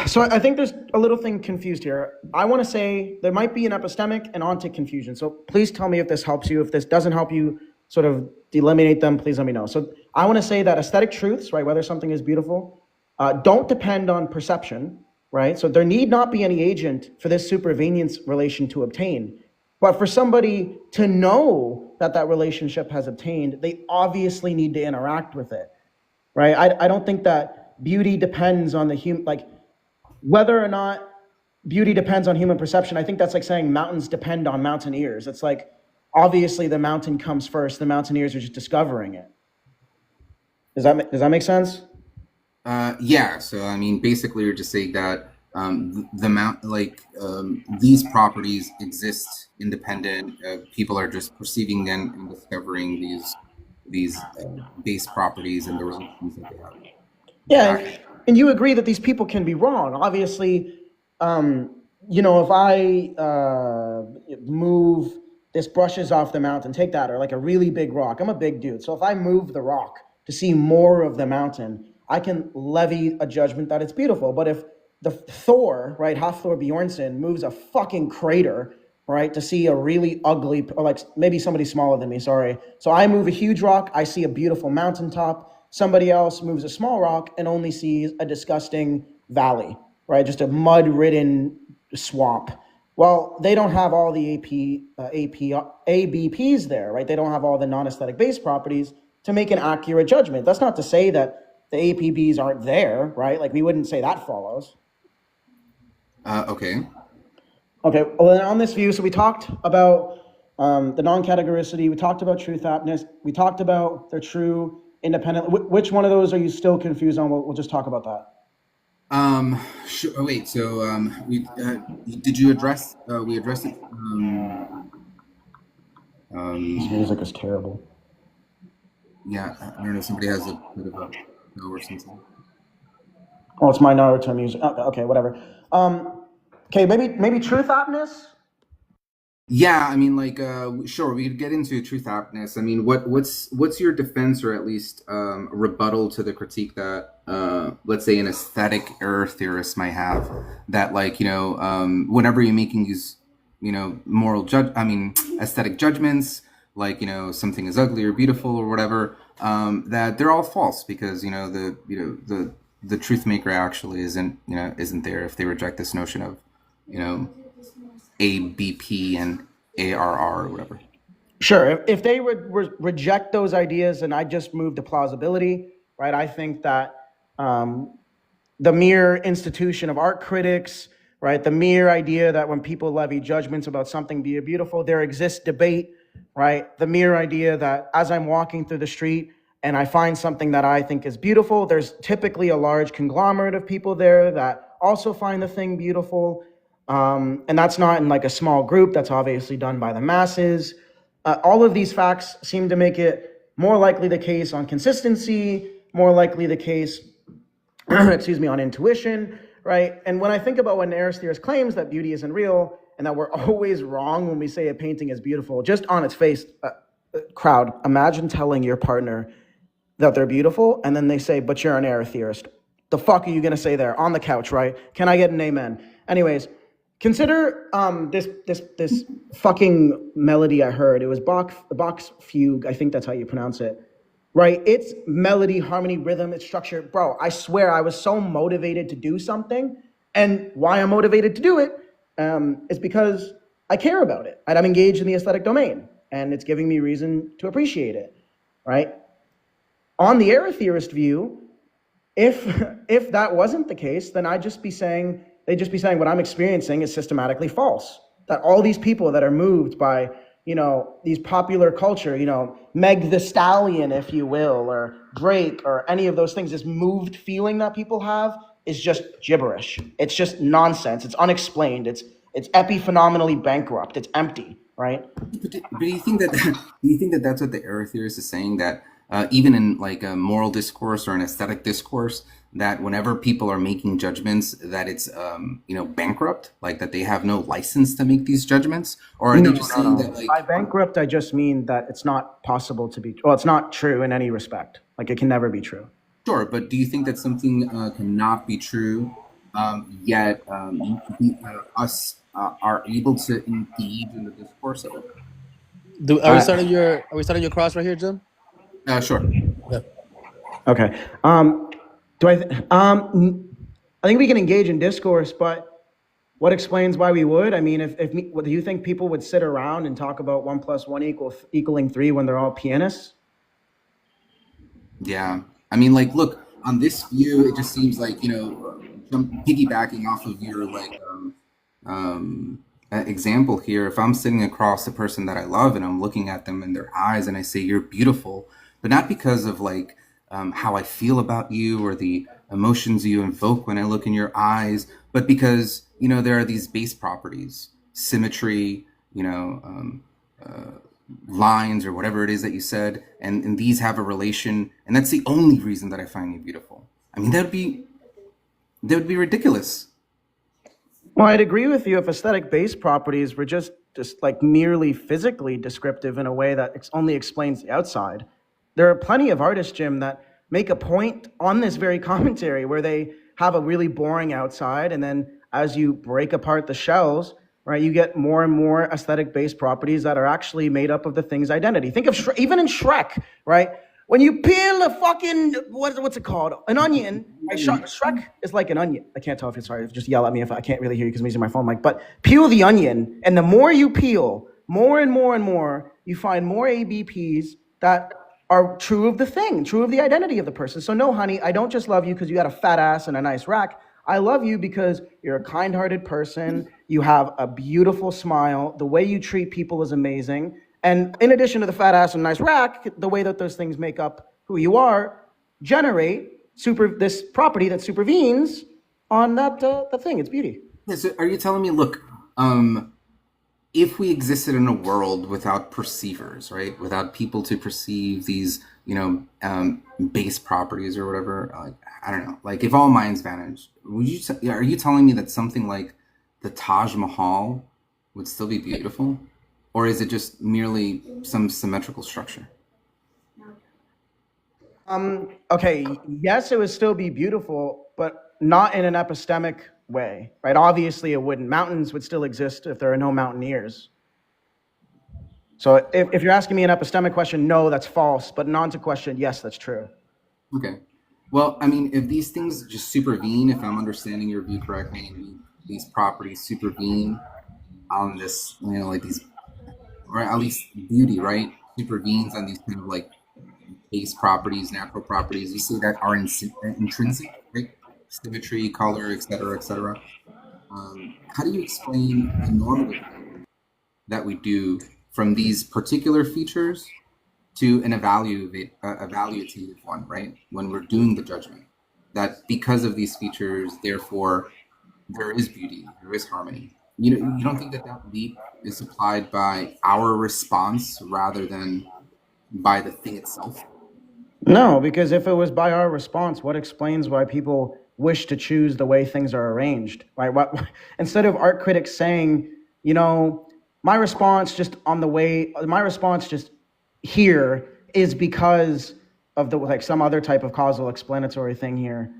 So I think there's a little thing confused here. I want to say there might be an epistemic and ontic confusion. So please tell me if this helps you. If this doesn't help you sort of eliminate them, please let me know. So I want to say that aesthetic truths, right, whether something is beautiful, don't depend on perception, right? So there need not be any agent for this supervenience relation to obtain. But for somebody to know that that relationship has obtained, they obviously need to interact with it, right? I don't think that beauty depends on the human, like, whether or not beauty depends on human perception. I think that's like saying mountains depend on mountaineers. It's like, obviously the mountain comes first. The mountaineers are just discovering it. Does that make sense? Yeah. So, I mean, basically you're just saying that the amount these properties exist independent. People are just perceiving them and discovering these base properties and the relations that they have. Yeah, Back. and you agree that these people can be wrong. Obviously, if I move this brushes off the mountain, take that, or like a really big rock. I'm a big dude. So if I move the rock to see more of the mountain, I can levy a judgment that it's beautiful. But if the Thor, right, Hafthor Bjornsson, moves a fucking crater, right, to see a really ugly, or like maybe somebody smaller than me, sorry. So I move a huge rock, I see a beautiful mountaintop. Somebody else moves a small rock and only sees a disgusting valley, right? Just a mud-ridden swamp. Well, they don't have all the ABPs there, right? They don't have all the non-aesthetic base properties to make an accurate judgment. That's not to say that the APBs aren't there, right? Like we wouldn't say that follows. Okay. Okay, well, then on this view, so we talked about the non-categoricity, we talked about truth aptness, we talked about their true independent. Which one of those are you still confused on? We'll just talk about that. Sure. Oh, wait. So, did you address? We addressed it. This music is terrible. Yeah, I don't know. Somebody has a bit of a no or something. Oh, it's my Naruto music. Okay, whatever. Okay, maybe truth aptness. Yeah, I mean, sure, we could get into truth aptness. I mean, what's your defense, or at least rebuttal to the critique that, let's say, an aesthetic error theorist might have, that whenever you're making these, aesthetic judgments, something is ugly or beautiful or whatever, that they're all false because the truth maker actually isn't there if they reject this notion of ABP and ARR or whatever. Sure. If they would reject those ideas and I just move to plausibility, right? I think that the mere institution of art critics, right? The mere idea that when people levy judgments about something being beautiful, there exists debate, right? The mere idea that as I'm walking through the street and I find something that I think is beautiful, there's typically a large conglomerate of people there that also find the thing beautiful. And that's not in like a small group. That's obviously done by the masses. All of these facts seem to make it more likely the case on consistency, more likely the case, on intuition, right? And when I think about when Aristoteles claims that beauty isn't real and that we're always wrong when we say a painting is beautiful, just on its face, crowd, imagine telling your partner that they're beautiful and then they say, but you're an error theorist. The fuck are you going to say there on the couch, right? Can I get an amen? Anyways, consider this fucking melody I heard. It was Bach's fugue. I think that's how you pronounce it, right? It's melody, harmony, rhythm, it's structure. Bro, I swear I was so motivated to do something, and why I'm motivated to do it is because I care about it. And I'm engaged in the aesthetic domain, and it's giving me reason to appreciate it, right? On the error theorist view, if that wasn't the case, then they'd just be saying what I'm experiencing is systematically false. That all these people that are moved by, these popular culture, Meg the Stallion, if you will, or Drake, or any of those things, this moved feeling that people have is just gibberish. It's just nonsense. It's unexplained. It's epiphenomenally bankrupt. It's empty, right? But do you think that that's what the error theorist is saying, that even in like a moral discourse or an aesthetic discourse, that whenever people are making judgments, that it's bankrupt, like that they have no license to make these judgments? Or are they just saying that, like, by bankrupt I just mean that it's not possible to be, well, it's not true in any respect. Like it can never be true. Sure, but do you think that something cannot be true, yet us are able to engage in the discourse of it? Are we starting your cross right here, Jim? Sure. Yeah. Okay. I think we can engage in discourse, but what explains why we would? I mean, do you think people would sit around and talk about 1 + 1 equaling 3 when they're all pianists? Yeah. I mean, like, look, on this view, it just seems like, piggybacking off of your example here, if I'm sitting across the person that I love and I'm looking at them in their eyes and I say, you're beautiful, but not because of how I feel about you or the emotions you invoke when I look in your eyes, but because, there are these base properties, symmetry, lines or whatever it is that you said, and these have a relation, and that's the only reason that I find you beautiful. I mean, that would be ridiculous. Well, I'd agree with you if aesthetic-based properties were just like merely physically descriptive in a way that only explains the outside. There are plenty of artists, Jim, that make a point on this very commentary where they have a really boring outside, and then as you break apart the shells, right, you get more and more aesthetic-based properties that are actually made up of the thing's identity. Think of even in Shrek, right? When you peel a fucking, what's it called? An onion. Right? Shrek is like an onion. I can't tell if it's sorry. Just yell at me if I can't really hear you because I'm using my phone mic. But peel the onion, and the more you peel, more and more and more, you find more ABPs that are true of the thing, true of the identity of the person. So no, honey, I don't just love you because you got a fat ass and a nice rack. I love you because you're a kind-hearted person. You have a beautiful smile. The way you treat people is amazing. And in addition to the fat ass and nice rack, the way that those things make up who you are, generate this property that supervenes on that thing. It's beauty. Yeah, so are you telling me, look, if we existed in a world without perceivers, right, without people to perceive these, base properties or whatever, I don't know, like if all minds vanished, are you telling me that something like the Taj Mahal would still be beautiful? Or is it just merely some symmetrical structure? Okay, yes, it would still be beautiful, but not in an epistemic way, right? Obviously, it wouldn't. Mountains would still exist if there are no mountaineers. So if you're asking me an epistemic question, no, that's false. But an onto question, yes, that's true. Okay. Well, I mean, if these things just supervene, if I'm understanding your view correctly, these properties supervene on this, like these, or at least beauty, right, supervenes on these kind of like base properties, natural properties, you say that are intrinsic, right? Symmetry, color, etc., etc. How do you explain the normative that we do from these particular features to an evaluative one, right? When we're doing the judgment, that because of these features, therefore, there is beauty, there is harmony. You don't think that leap is supplied by our response rather than by the thing itself? No, because if it was by our response, what explains why people wish to choose the way things are arranged, right? Instead of art critics saying, my response just here is because of some other type of causal explanatory thing here.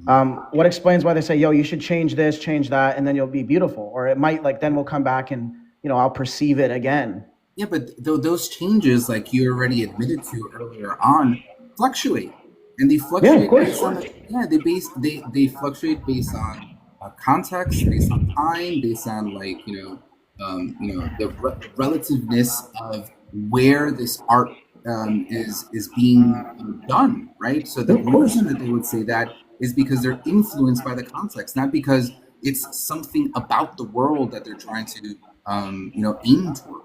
What explains why they say, yo, you should change this, change that, and then you'll be beautiful? Or it might then we'll come back and, I'll perceive it again. Yeah, but those changes, like you already admitted to earlier on, fluctuate. And they fluctuate based on they fluctuate based on context, based on time, based on the relativeness of where this art is being done, right? So the reason that they would say that is because they're influenced by the context, not because it's something about the world that they're trying to aim toward.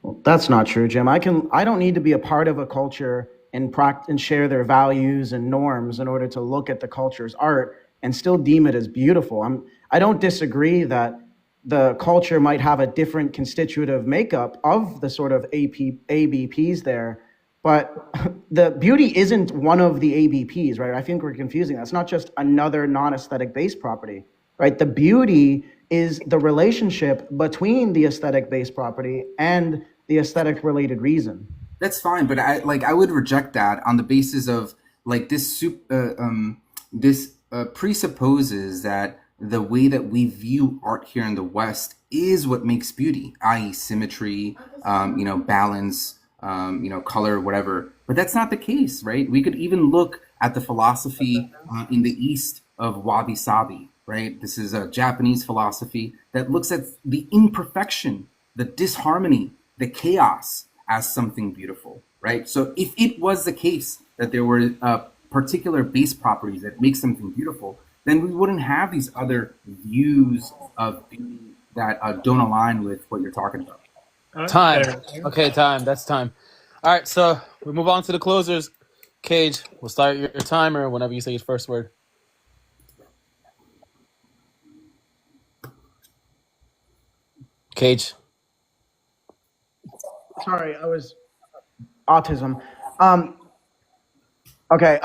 Well, that's not true, Jim. I don't need to be a part of a culture and share their values and norms in order to look at the culture's art and still deem it as beautiful. I don't disagree that the culture might have a different constitutive makeup of the sort of ABPs there, but the beauty isn't one of the ABPs, right? I think we're confusing that. It's not just another non-aesthetic base property, right? The beauty is the relationship between the aesthetic base property and the aesthetic related reason. That's fine, but I would reject that on the basis of this presupposes that the way that we view art here in the West is what makes beauty, i.e. symmetry, balance, color, whatever. But that's not the case, right? We could even look at the philosophy in the East of wabi-sabi, right? This is a Japanese philosophy that looks at the imperfection, the disharmony, the chaos as something beautiful, right? So if it was the case that there were particular base properties that make something beautiful, then we wouldn't have these other views of beauty that don't align with what you're talking about. Time. Okay, time. That's time. All right, so we move on to the closers. Kayj, we'll start your timer whenever you say your first word. Kayj. Sorry, I was autism. Okay,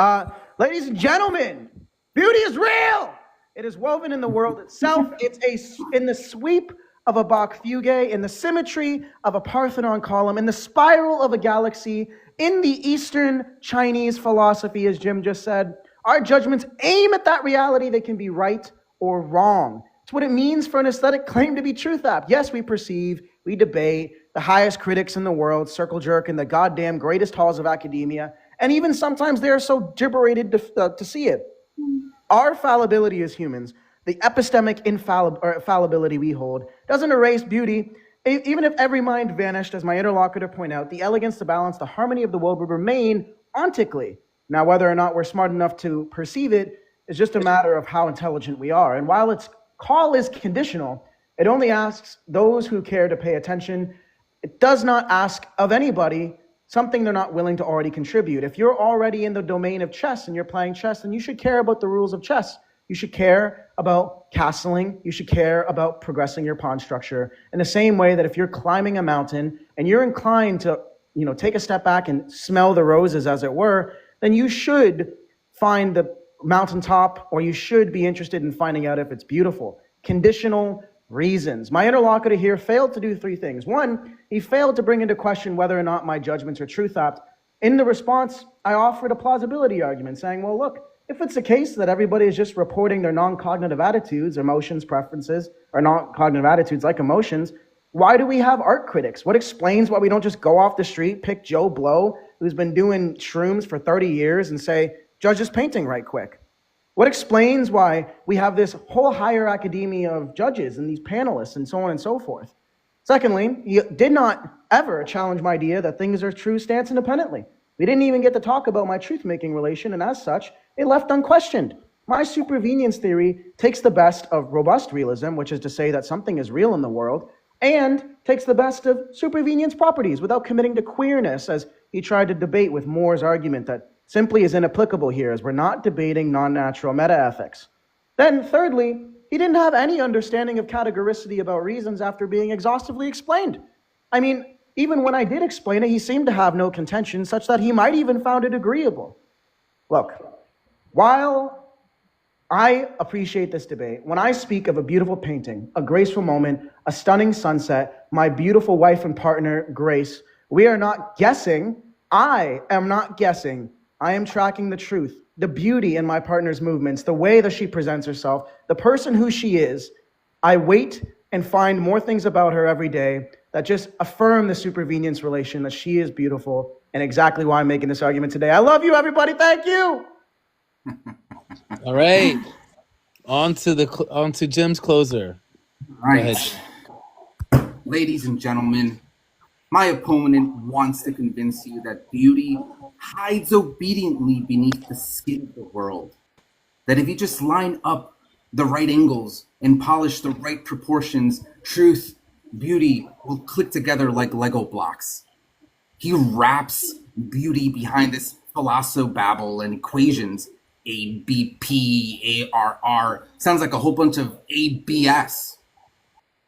ladies and gentlemen, beauty is real. It is woven in the world itself. It's in the sweep of a Bach fugue, in the symmetry of a Parthenon column, in the spiral of a galaxy, in the Eastern Chinese philosophy, as Jim just said. Our judgments aim at that reality. They can be right or wrong. It's what it means for an aesthetic claim to be truth app. Yes, we perceive, we debate, the highest critics in the world circle jerk in the goddamn greatest halls of academia, and even sometimes they are so gibberated to see it. Our fallibility as humans, the epistemic infallibility we hold, doesn't erase beauty. Even if every mind vanished, as my interlocutor pointed out, the elegance, the balance, the harmony of the world would remain ontically. Now, whether or not we're smart enough to perceive it is just a matter of how intelligent we are. And while its call is conditional, it only asks those who care to pay attention. It does not ask of anybody something they're not willing to already contribute. If you're already in the domain of chess and you're playing chess, then you should care about the rules of chess. You should care about castling. You should care about progressing your pawn structure in the same way that if you're climbing a mountain and you're inclined to, take a step back and smell the roses, as it were, then you should find the mountaintop, or you should be interested in finding out if it's beautiful. Conditional reasons. My interlocutor here failed to do three things. One, he failed to bring into question whether or not my judgments are truth apt. In the response, I offered a plausibility argument saying, well, look, if it's the case that everybody is just reporting their non-cognitive attitudes, emotions, preferences, or non-cognitive attitudes like emotions, why do we have art critics? What explains why we don't just go off the street, pick Joe Blow, who's been doing shrooms for 30 years, and say, judge this painting right quick? What explains why we have this whole higher academia of judges and these panelists and so on and so forth? Secondly, he did not ever challenge my idea that things are true stance independently. We didn't even get to talk about my truth-making relation, and as such, it left unquestioned. My supervenience theory takes the best of robust realism, which is to say that something is real in the world, and takes the best of supervenience properties without committing to queerness, as he tried to debate with Moore's argument that simply is inapplicable here, as we're not debating non-natural metaethics. Then, thirdly, he didn't have any understanding of categoricity about reasons after being exhaustively explained. I mean, even when I did explain it, he seemed to have no contention, such that he might even found it agreeable. Look, while I appreciate this debate, when I speak of a beautiful painting, a graceful moment, a stunning sunset, my beautiful wife and partner, Grace, we are not guessing. I am not guessing. I am tracking the truth, the beauty in my partner's movements, the way that she presents herself, the person who she is. I wait and find more things about her every day that just affirm the supervenience relation, that she is beautiful, and exactly why I'm making this argument today. I love you, everybody. Thank you. All right. On to Jim's closer. All right. Ladies and gentlemen, my opponent wants to convince you that beauty hides obediently beneath the skin of the world. That if you just line up the right angles and polish the right proportions, truth, beauty will click together like Lego blocks. He wraps beauty behind this philosobabble and equations. A, B, P, A, R, R. Sounds like a whole bunch of ABS.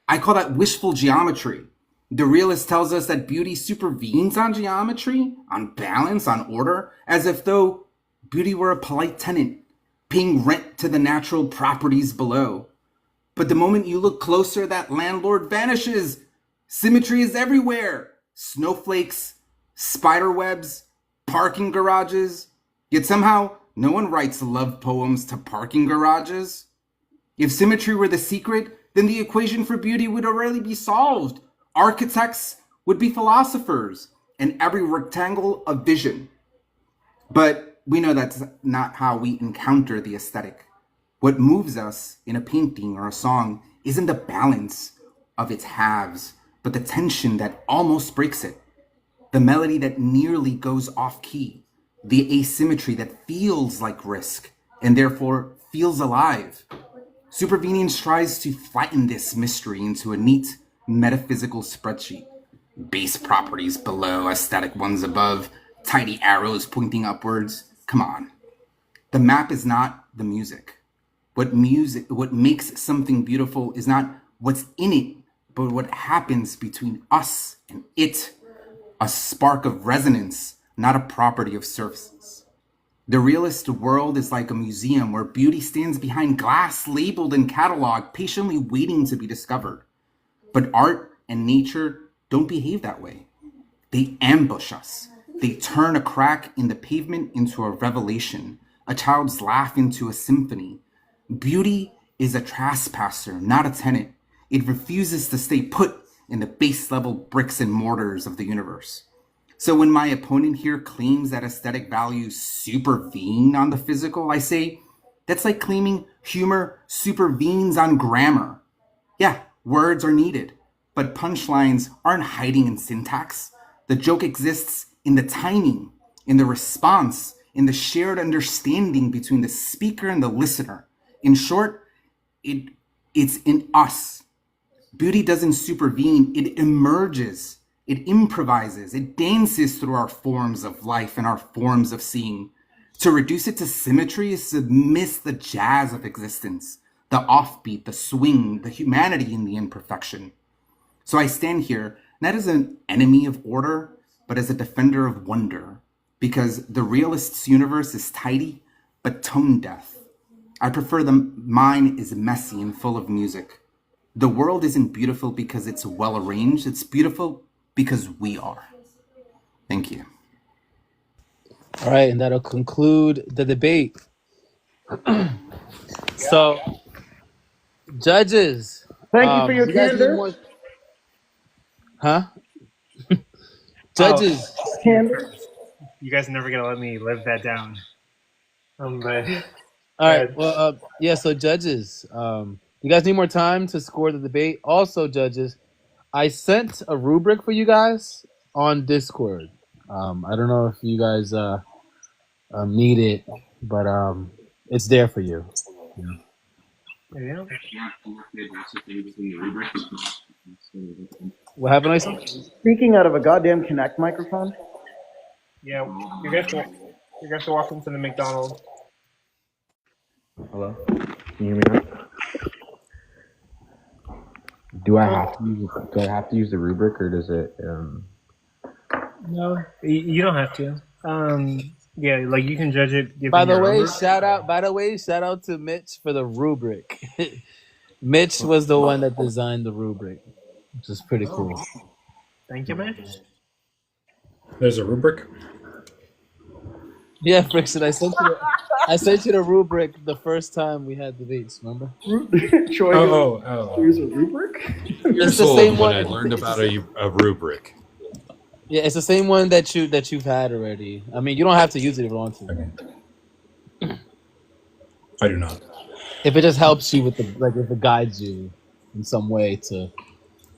I call that wishful geometry. The realist tells us that beauty supervenes on geometry, on balance, on order, as if though beauty were a polite tenant, paying rent to the natural properties below. But the moment you look closer, that landlord vanishes. Symmetry is everywhere. Snowflakes, spider webs, parking garages. Yet somehow, no one writes love poems to parking garages. If symmetry were the secret, then the equation for beauty would already be solved. Architects would be philosophers, and every rectangle a vision. But we know that's not how we encounter the aesthetic. What moves us in a painting or a song isn't the balance of its halves, but the tension that almost breaks it, the melody that nearly goes off key, the asymmetry that feels like risk and therefore feels alive. Supervenience tries to flatten this mystery into a neat metaphysical spreadsheet. Base properties below, aesthetic ones above, tiny arrows pointing upwards. Come on. The map is not the music. What makes something beautiful is not what's in it, but what happens between us and it, a spark of resonance, not a property of surfaces. The realist world is like a museum where beauty stands behind glass labeled and cataloged, patiently waiting to be discovered. But art and nature don't behave that way. They ambush us. They turn a crack in the pavement into a revelation, a child's laugh into a symphony. Beauty is a trespasser, not a tenant. It refuses to stay put in the base level bricks and mortars of the universe. So when my opponent here claims that aesthetic values supervene on the physical, I say, that's like claiming humor supervenes on grammar. Yeah, words are needed, but punchlines aren't hiding in syntax. The joke exists in the timing, in the response, in the shared understanding between the speaker and the listener. In short, it's in us. Beauty doesn't supervene, it emerges, it improvises, it dances through our forms of life and our forms of seeing. To reduce it to symmetry is to miss the jazz of existence, the offbeat, the swing, the humanity in the imperfection. So I stand here not as an enemy of order, but as a defender of wonder, because the realist's universe is tidy, but tone deaf. I prefer mine is messy and full of music. The world isn't beautiful because it's well arranged, it's beautiful because we are. Thank you. All right, and that'll conclude the debate. So, judges. Thank you for your you guys need candor. more... Huh? Judges. Candor. You guys are never gonna let me live that down. But All right. Well, yeah. So, judges, you guys need more time to score the debate. Also, judges, I sent a rubric for you guys on Discord. I don't know if you guys need it, but it's there for you. yeah. What happened, Isa? Speaking out of a goddamn Kinect microphone. Yeah, you guys to walk into the McDonald's. Hello? Can you hear me now? Do I have to use the rubric, or does it No, you don't have to. Yeah, like you can judge it. By the way, shout out to Mitch for the rubric. Mitch was the one that designed the rubric, which is pretty cool. Thank you, Mitch. There's a rubric? Yeah, Frickson, I sent you the rubric the first time we had debates, remember? Troy, here's a rubric? It's the same one. I learned about a rubric. Yeah, it's the same one that you've had already. I mean, you don't have to use it if you want to. Okay. I do not. If it just helps you with if it guides you in some way to...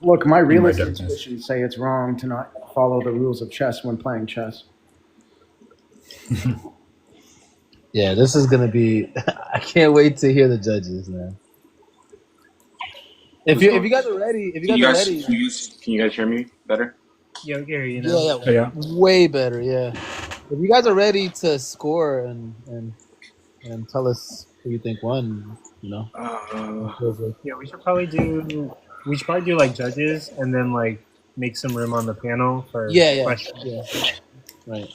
Look, my realist intuitions say it's wrong to not follow the rules of chess when playing chess. Yeah, this is gonna be... I can't wait to hear the judges, man. If you guys are ready... Can you guys hear me better? Yeah, we can hear you now. Yeah, way better, yeah. If you guys are ready to score and tell us who you think won, you know. Yeah, we should probably do like judges and then like make some room on the panel for questions. Yeah. Right.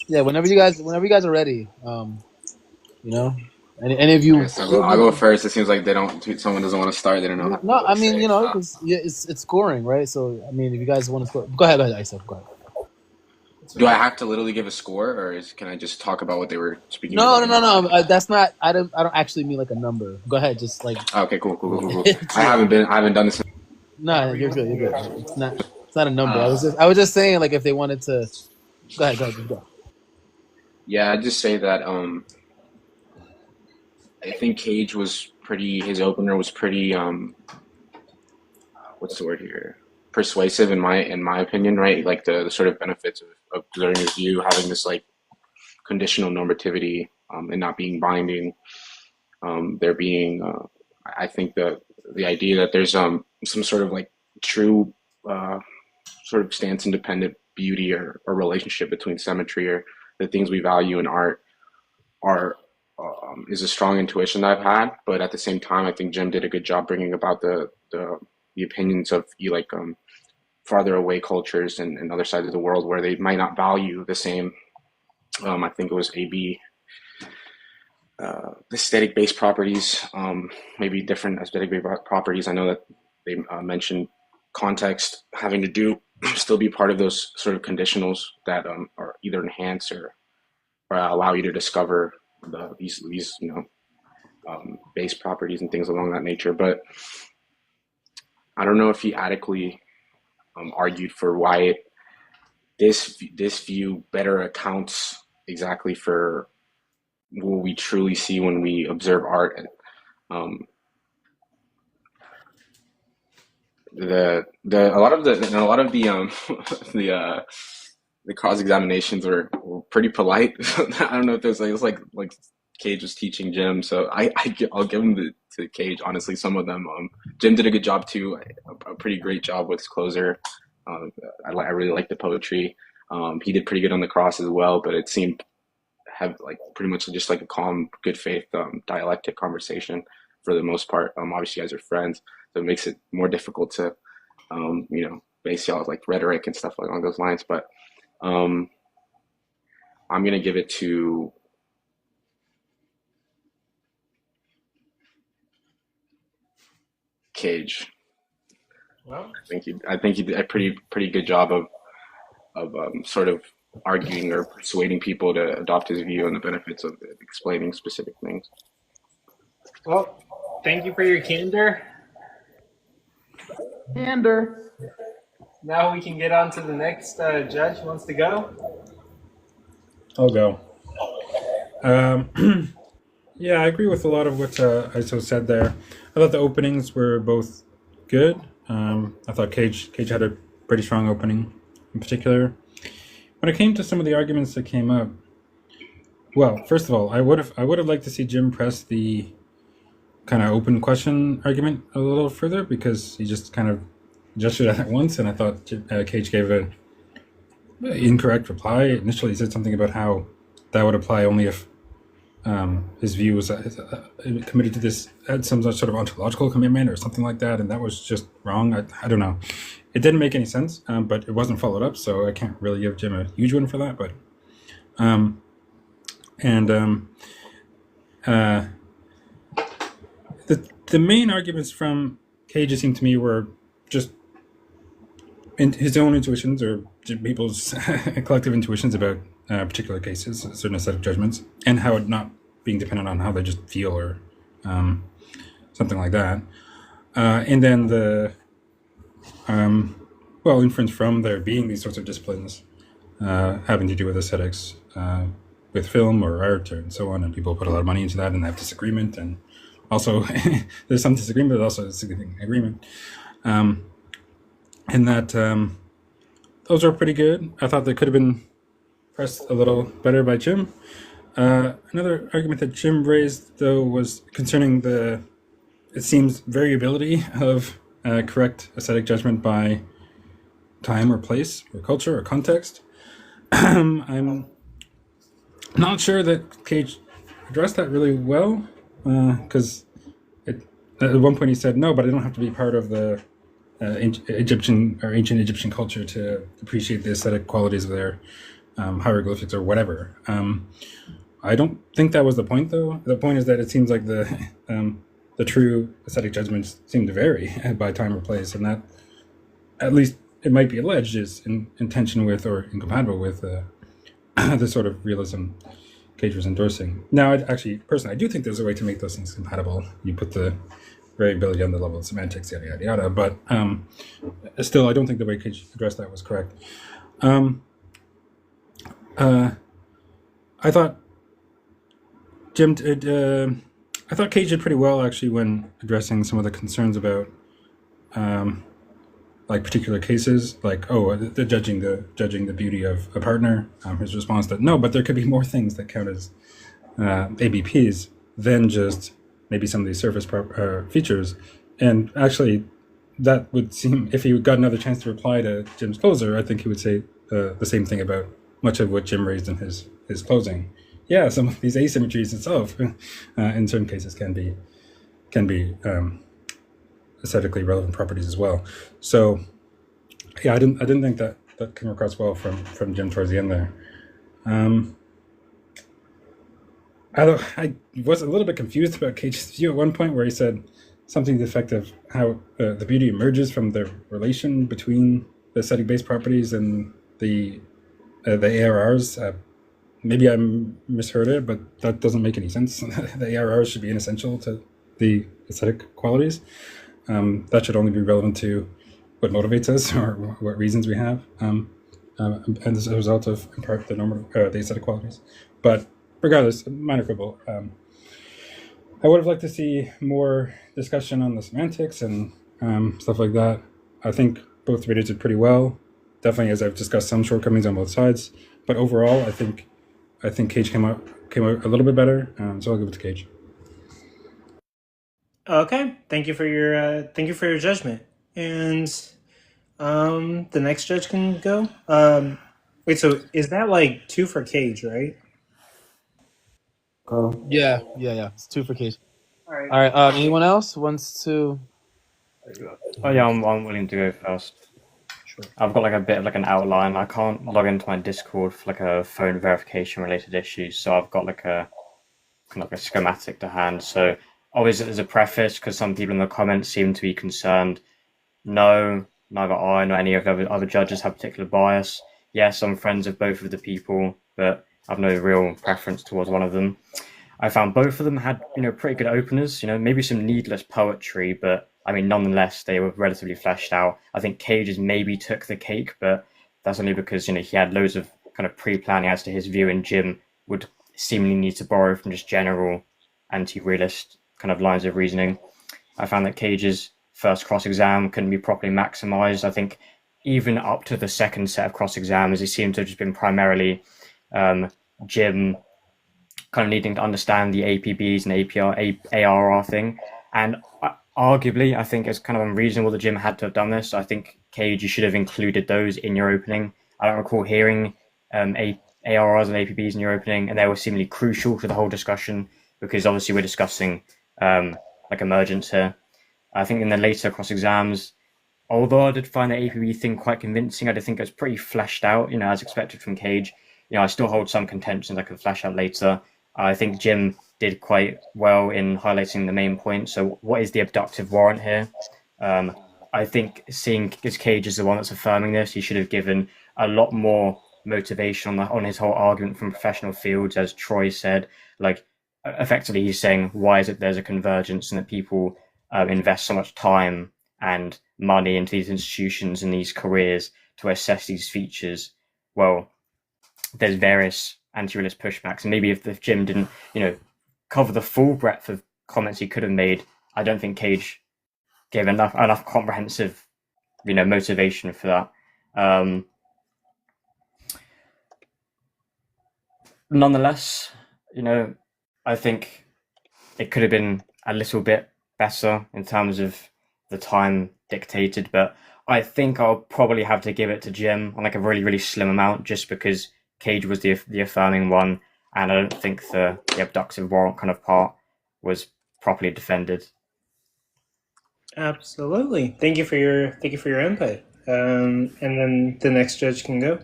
Yeah, whenever you guys are ready, you know. Any of you? Okay, so I'll go first. It seems like someone doesn't want to start. They don't know. No, I mean, you know, it's scoring, right? So, I mean, if you guys want to score, go ahead, Isa. Go ahead. Do I have to literally give a score, or can I just talk about what they were speaking? No. That's not. I don't actually mean like a number. Go ahead, just like. Okay, cool. I haven't done this. No, you're good. It's not a number. I was just saying, like, if they wanted to. Go ahead. Just go. Yeah, I'd just say that I think Kayj was his opener was pretty what's the word here? Persuasive in my opinion, right? Like the sort of benefits of observing his view, having this like conditional normativity and not being binding. There being I think the idea that there's some sort of like true sort of stance independent beauty or relationship between symmetry or the things we value in art is a strong intuition that I've had. But at the same time, I think Jim did a good job bringing about the opinions of farther away cultures and other sides of the world where they might not value the same. I think it was AB. Aesthetic-based properties, maybe different aesthetic-based properties. I know that they mentioned context having to do still be part of those sort of conditionals that are either enhance or allow you to discover these base properties and things along that nature. But I don't know if he adequately argued for why this view better accounts exactly for what we truly see when we observe art. And a lot of the the cross examinations were pretty polite. I don't know if there's like Kayj was teaching Jim, so I'll give him to Kayj. Honestly, some of them Jim did a good job too, a pretty great job with his closer. I really like the poetry. He did pretty good on the cross as well, but it seemed have like pretty much just like a calm, good faith dialectic conversation for the most part. Obviously, you guys are friends, so it makes it more difficult to base y'all like rhetoric and stuff along those lines. But I'm gonna give it to Kayj. Well, I think he did a pretty good job of sort of arguing or persuading people to adopt his view and the benefits of explaining specific things. well, thank you for your candor. Candor. Now we can get on to the next judge who wants to go. I'll go. Yeah, I agree with a lot of what Iso said there. I thought the openings were both good. I thought Kayj had a pretty strong opening in particular. When it came to some of the arguments that came up, well, first of all, I would have liked to see Jim press the kind of open question argument a little further, because he just kind of gestured at it once, and I thought Kayj gave an incorrect reply. Initially, he said something about how that would apply only if his view was committed to this, had some sort of ontological commitment or something like that, and that was just wrong. I don't know. It didn't make any sense, but it wasn't followed up, so I can't really give Jim a huge one for that. But the main arguments from Kayj, it seemed to me, were just his own intuitions or people's collective intuitions about particular cases, a certain set of judgments, and how it not being dependent on how they just feel or something like that. And then the inference from there being these sorts of disciplines having to do with aesthetics, with film or art and so on, and people put a lot of money into that and they have disagreement, and also there's some disagreement, but also a significant agreement. And that those are pretty good. I thought they could have been pressed a little better by Jim. Another argument that Jim raised, though, was concerning it seems, variability of correct aesthetic judgment by time or place or culture or context. I'm not sure that Kayj addressed that really well, because at one point he said, no, but I don't have to be part of the Egyptian or ancient Egyptian culture to appreciate the aesthetic qualities of their hieroglyphics or whatever. I don't think that was the point, though. The point is that it seems like the true aesthetic judgments seem to vary by time or place, and that, at least it might be alleged, is in tension with or incompatible with the sort of realism Kayj was endorsing. Now, personally, I do think there's a way to make those things compatible. You put the variability on the level of semantics, yada, yada, yada. But still, I don't think the way Kayj addressed that was correct. I thought Kayj did pretty well, actually, when addressing some of the concerns about like particular cases, like, the judging the beauty of a partner. His response that no, but there could be more things that count as ABPs than just maybe some of these surface features. And actually, that would seem, if he got another chance to reply to Jim's closer, I think he would say the same thing about much of what Jim raised in his closing. yeah, some of these asymmetries itself, in certain cases, can be aesthetically relevant properties as well. So, yeah, I didn't think that came across well from Jim towards the end there. I was a little bit confused about Kayj's view at one point where he said something to the effect of how the beauty emerges from the relation between the aesthetic-based properties and the ARRs. Maybe I misheard it, but that doesn't make any sense. The ARRs should be inessential to the aesthetic qualities. That should only be relevant to what motivates us or what reasons we have, and as a result of, in part, the aesthetic qualities. But regardless, minor quibble. I would have liked to see more discussion on the semantics and stuff like that. I think both debaters did pretty well. Definitely, as I've discussed, some shortcomings on both sides. But overall, I think Kayj came out a little bit better. So I'll give it to Kayj. Okay, thank you for your judgment. And the next judge can go. Wait, so is that like 2 for Kayj, right? Yeah. It's 2 for Kayj. All right. All right. Anyone else wants to? Oh yeah, I'm willing to go first. Sure. I've got like a bit of like an outline. I can't log into my Discord for like a phone verification related issue, so I've got like a kind of like a schematic to hand. So obviously as a preface, because some people in the comments seem to be concerned. No, neither I nor any of the other judges have particular bias. Yes, I'm friends of both of the people, but I've no real preference towards one of them. I found both of them had, pretty good openers, maybe some needless poetry, but I mean, nonetheless, they were relatively fleshed out. I think Kayj's maybe took the cake, but that's only because, he had loads of kind of pre-planning as to his view, and Jim would seemingly need to borrow from just general anti-realist kind of lines of reasoning. I found that Kayj's first cross-exam couldn't be properly maximized. I think even up to the second set of cross-exams, it seemed to have just been primarily Jim kind of needing to understand the APBs and ARR thing. And arguably, I think it's kind of unreasonable that Jim had to have done this. I think, Kayj, you should have included those in your opening. I don't recall hearing ARRs and APBs in your opening, and they were seemingly crucial to the whole discussion because obviously we're discussing like emergence here. I think in the later cross-exams, although I did find the APB thing quite convincing, I did think it was pretty fleshed out, as expected from Kayj. I still hold some contentions I could flesh out later. I think Jim did quite well in highlighting the main point. So what is the abductive warrant here? I think seeing as Kayj is the one that's affirming this, he should have given a lot more motivation on his whole argument from professional fields, as Troy said. Like, effectively, he's saying, why is it there's a convergence and that people invest so much time and money into these institutions and these careers to assess these features? Well, there's various anti-realist pushbacks, and maybe if Jim didn't, cover the full breadth of comments he could have made, I don't think Kayj gave enough comprehensive, motivation for that. Nonetheless, I think it could have been a little bit better in terms of the time dictated, but I think I'll probably have to give it to Jim on like a really, really slim amount, just because Kayj was the affirming one, and I don't think the abductive warrant kind of part was properly defended. Absolutely. Thank you for your input. And then the next judge can go.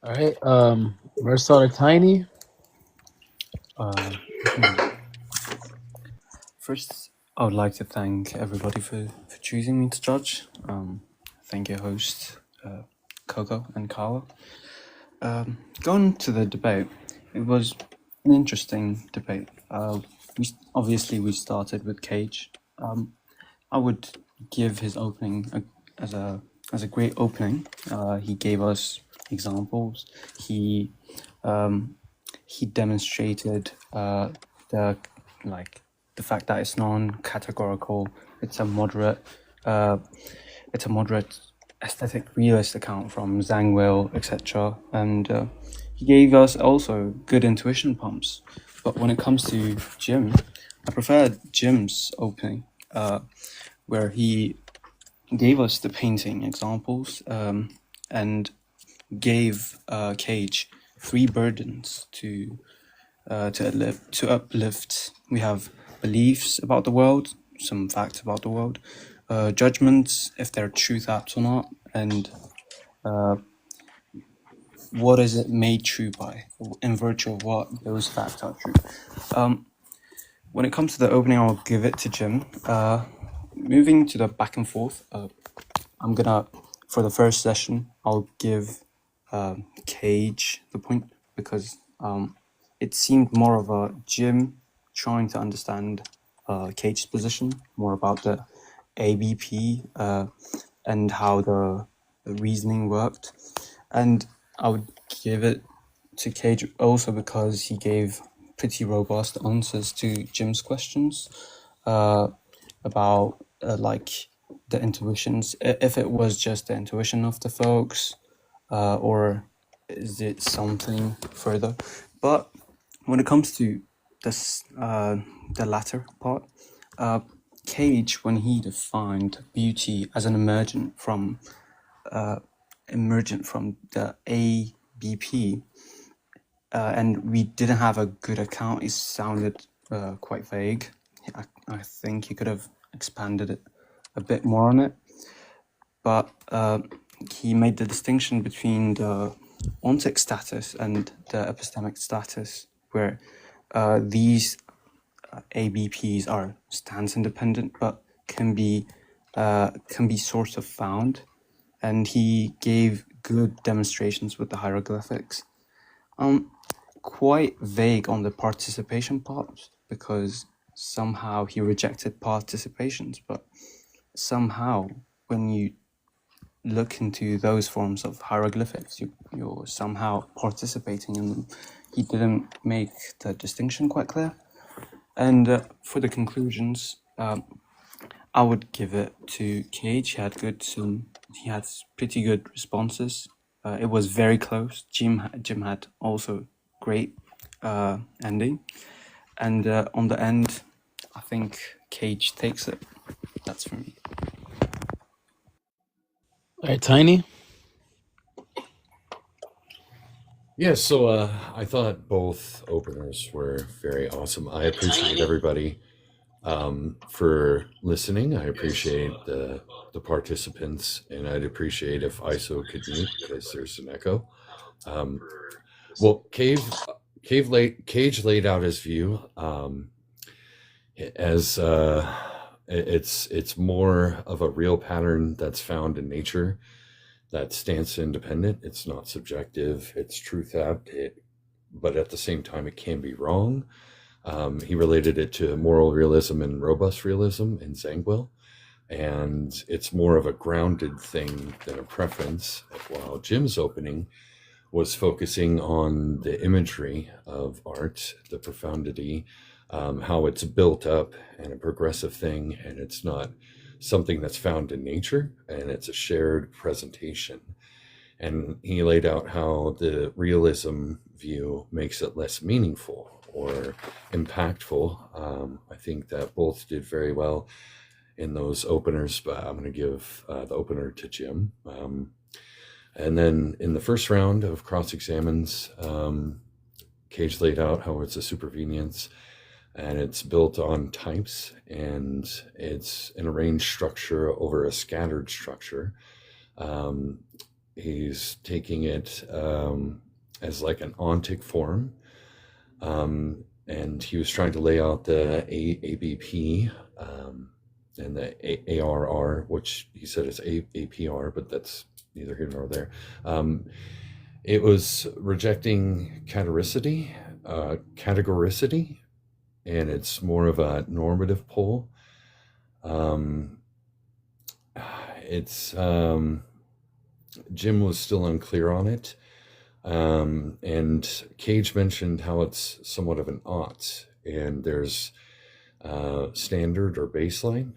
All right. We're starting Tiny. First, I would like to thank everybody for choosing me to judge. Thank your host, Coco and Carla. Going to the debate, it was an interesting debate. We started with Kayj. I would give his opening as a great opening. He gave us examples. He demonstrated the fact that it's non-categorical. It's a moderate aesthetic realist account from Zangwill, etc. And he gave us also good intuition pumps. But when it comes to Jim, I prefer Jim's opening, where he gave us the painting examples and gave Kayj three burdens to uplift. We have beliefs about the world, some facts about the world, judgments, if they're truth apps or not, and what is it made true by, in virtue of what those facts are true. When it comes to the opening, I'll give it to Jim. Moving to the back and forth, I'm gonna, for the first session, I'll give Kayj the point, because it seemed more of a Jim trying to understand Kayj's position, more about the ABP and how the reasoning worked. And I would give it to Kayj also because he gave pretty robust answers to Jim's questions about like the intuitions, if it was just the intuition of the folks, or is it something further. But when it comes to this, the latter part, Kayj, when he defined beauty as an emergent from the ABP, and we didn't have a good account, it sounded quite vague. I think he could have expanded it a bit more on it, but he made the distinction between the ontic status and the epistemic status, where these ABPs are stance independent, but can be sort of found, and he gave good demonstrations with the hieroglyphics. Quite vague on the participation part, because somehow he rejected participations, but somehow when you look into those forms of hieroglyphics, you're somehow participating in them. He didn't make the distinction quite clear. And for the conclusions, I would give it to Kayj. He had pretty good responses. It was very close. Jim had also great ending. And on the end, I think Kayj takes it. That's for me. All right, Tiny. Yeah, so I thought both openers were very awesome. I appreciate everybody for listening. I appreciate the participants, and I'd appreciate if ISO could mute because there's an echo. Well, Kayj laid out his view as it's more of a real pattern that's found in nature, that stance independent. It's not subjective. It's truth apt. But at the same time, it can be wrong. He related it to moral realism and robust realism in Zangwill, and it's more of a grounded thing than a preference. While Jim's opening was focusing on the imagery of art, the profundity, how it's built up and a progressive thing, and it's not something that's found in nature, and it's a shared presentation. And he laid out how the realism view makes it less meaningful or impactful. I think that both did very well in those openers, but I'm going to give the opener to Jim. And then in the first round of cross-examines, Kayj laid out how it's a supervenience, and it's built on types, and it's an arranged structure over a scattered structure. He's taking it as like an ontic form, and he was trying to lay out the ABP and the ARR, which he said is APR, but that's neither here nor there. It was rejecting categoricity, and it's more of a normative pull. Jim was still unclear on it, and Kayj mentioned how it's somewhat of an ought, and there's standard or baseline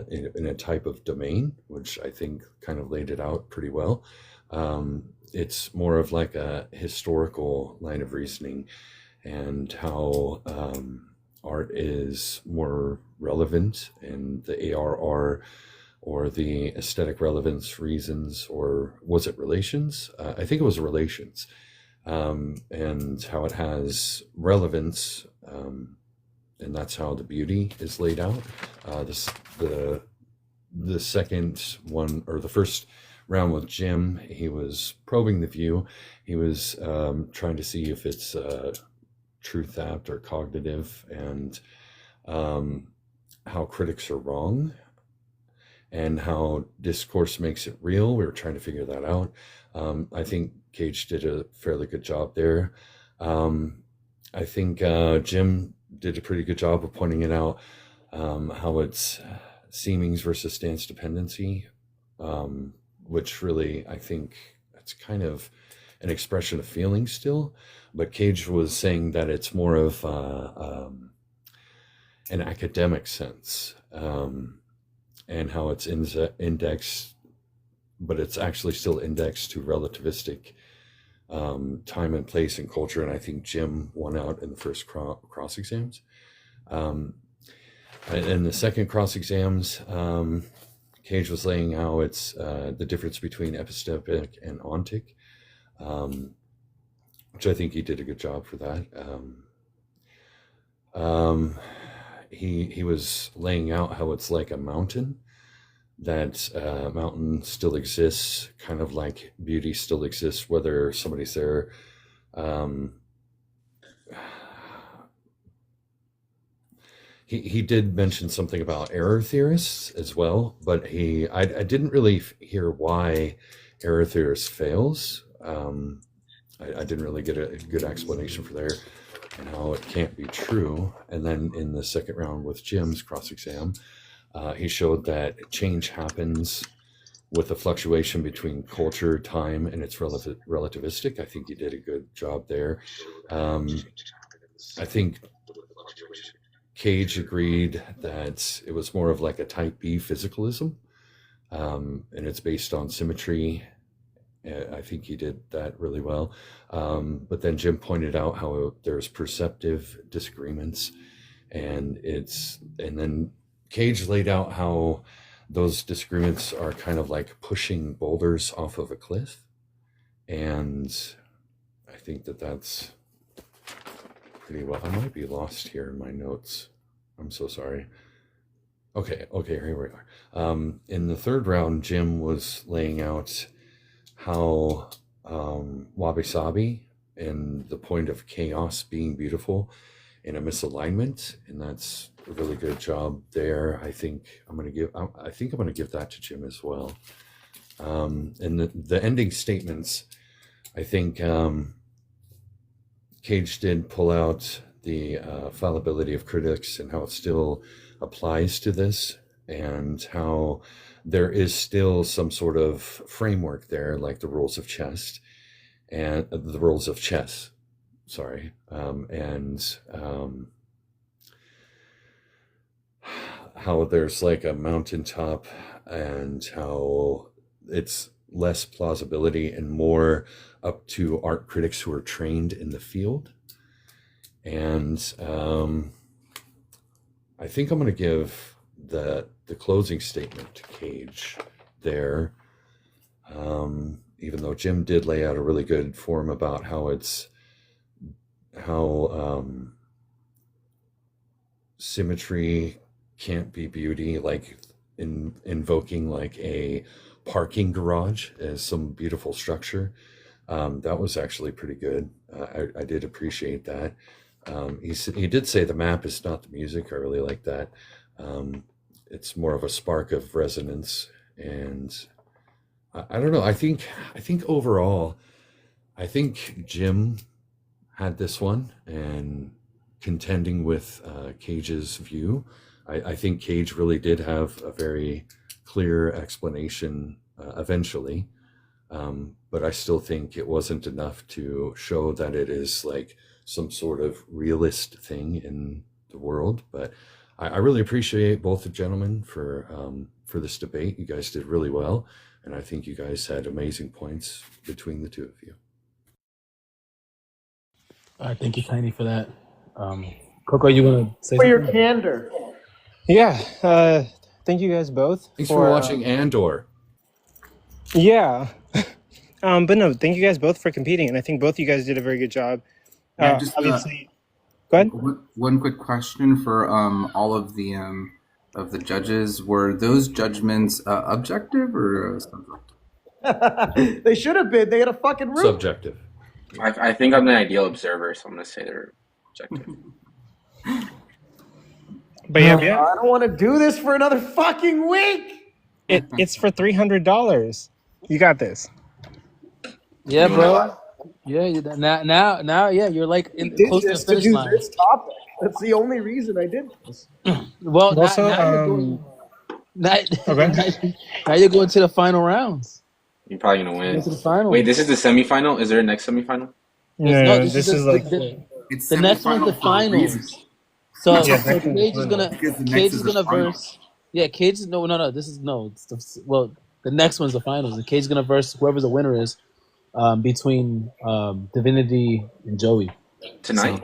in a type of domain, which I think kind of laid it out pretty well. It's more of like a historical line of reasoning, and how art is more relevant, and the ARR or the aesthetic relevance reasons, or was it relations? I think it was relations. and how it has relevance, and that's how the beauty is laid out. The second one, or the first round with Jim, he was probing the view. He was trying to see if it's truth apt or cognitive, and how critics are wrong, and how discourse makes it real. We were trying to figure that out. I think Kayj did a fairly good job there. I think Jim did a pretty good job of pointing it out, how it's seemings versus stance dependency, which really, I think it's kind of an expression of feeling still. But Kayj was saying that it's more of an academic sense, and how it's indexed, but it's actually still indexed to relativistic time and place and culture. And I think Jim won out in the first cross exams. In the second cross exams, Kayj was laying how it's the difference between epistemic and ontic, which I think he did a good job for that. He was laying out how it's like a mountain, that mountain still exists, kind of like beauty still exists, whether somebody's there. He did mention something about error theorists as well, but I didn't really hear why error theorist fails. I didn't really get a good explanation for there and how it can't be true. And then in the second round with Jim's cross-exam, he showed that change happens with a fluctuation between culture, time, and it's relativistic. I think he did a good job there. I think Kayj agreed that it was more of like a type B physicalism, and it's based on symmetry. I think he did that really well. But then Jim pointed out how there's perceptive disagreements, and then Kayj laid out how those disagreements are kind of like pushing boulders off of a cliff. And I think that that's pretty well. I might be lost here in my notes. I'm so sorry. Okay, here we are. In the third round, Jim was laying out how wabi-sabi and the point of chaos being beautiful in a misalignment, and that's a really good job there. I think I'm gonna give that to Jim as well. And the ending statements, I think Kayj did pull out the fallibility of critics and how it still applies to this, and how there is still some sort of framework there, like the rules of chess, and how there's like a mountaintop, and how it's less plausibility and more up to art critics who are trained in the field. And I think I'm going to give the closing statement to Kayj there, even though Jim did lay out a really good form about how symmetry can't be beauty, like invoking like a parking garage as some beautiful structure. That was actually pretty good. I did appreciate that. He did say the map is not the music. I really like that. It's more of a spark of resonance, and I don't know. I think overall, I think Jim had this one, and contending with Kayj's view. I think Kayj really did have a very clear explanation eventually, but I still think it wasn't enough to show that it is like some sort of realist thing in the world. But I really appreciate both the gentlemen for this debate. You guys did really well, and I think you guys had amazing points between the two of you. All right, thank you, Tiny, for that. Coco, you want to say For your something? candor. Yeah. Thank you guys both Thanks for watching Andor. Yeah. But no, thank you guys both for competing, and I think both you guys did a very good job. Yeah, just Obviously, go ahead. one quick question for all of the judges. Were those judgments objective or subjective? They should have been. They had a fucking roof. Subjective. I think I'm the ideal observer, so I'm gonna say they're objective. But yeah, I don't want to do this for another fucking week. It's for $300. You got this. Yeah, bro. Yeah, now, yeah, you're like close to the finish line. This topic. That's the only reason I did this. Well, Also, now you're going to the final rounds. You're probably gonna win. To the final. Wait, this is the semifinal. Is there a next semifinal? No, this is like It's the next one's the finals. So, Yeah, so Kayj is gonna Because the next Kayj is is the gonna final. verse. Yeah, Kayj is no. This is no. It's the next one's the finals. And Kayj is gonna verse whoever the winner is, between Divinity and Joey Tonight?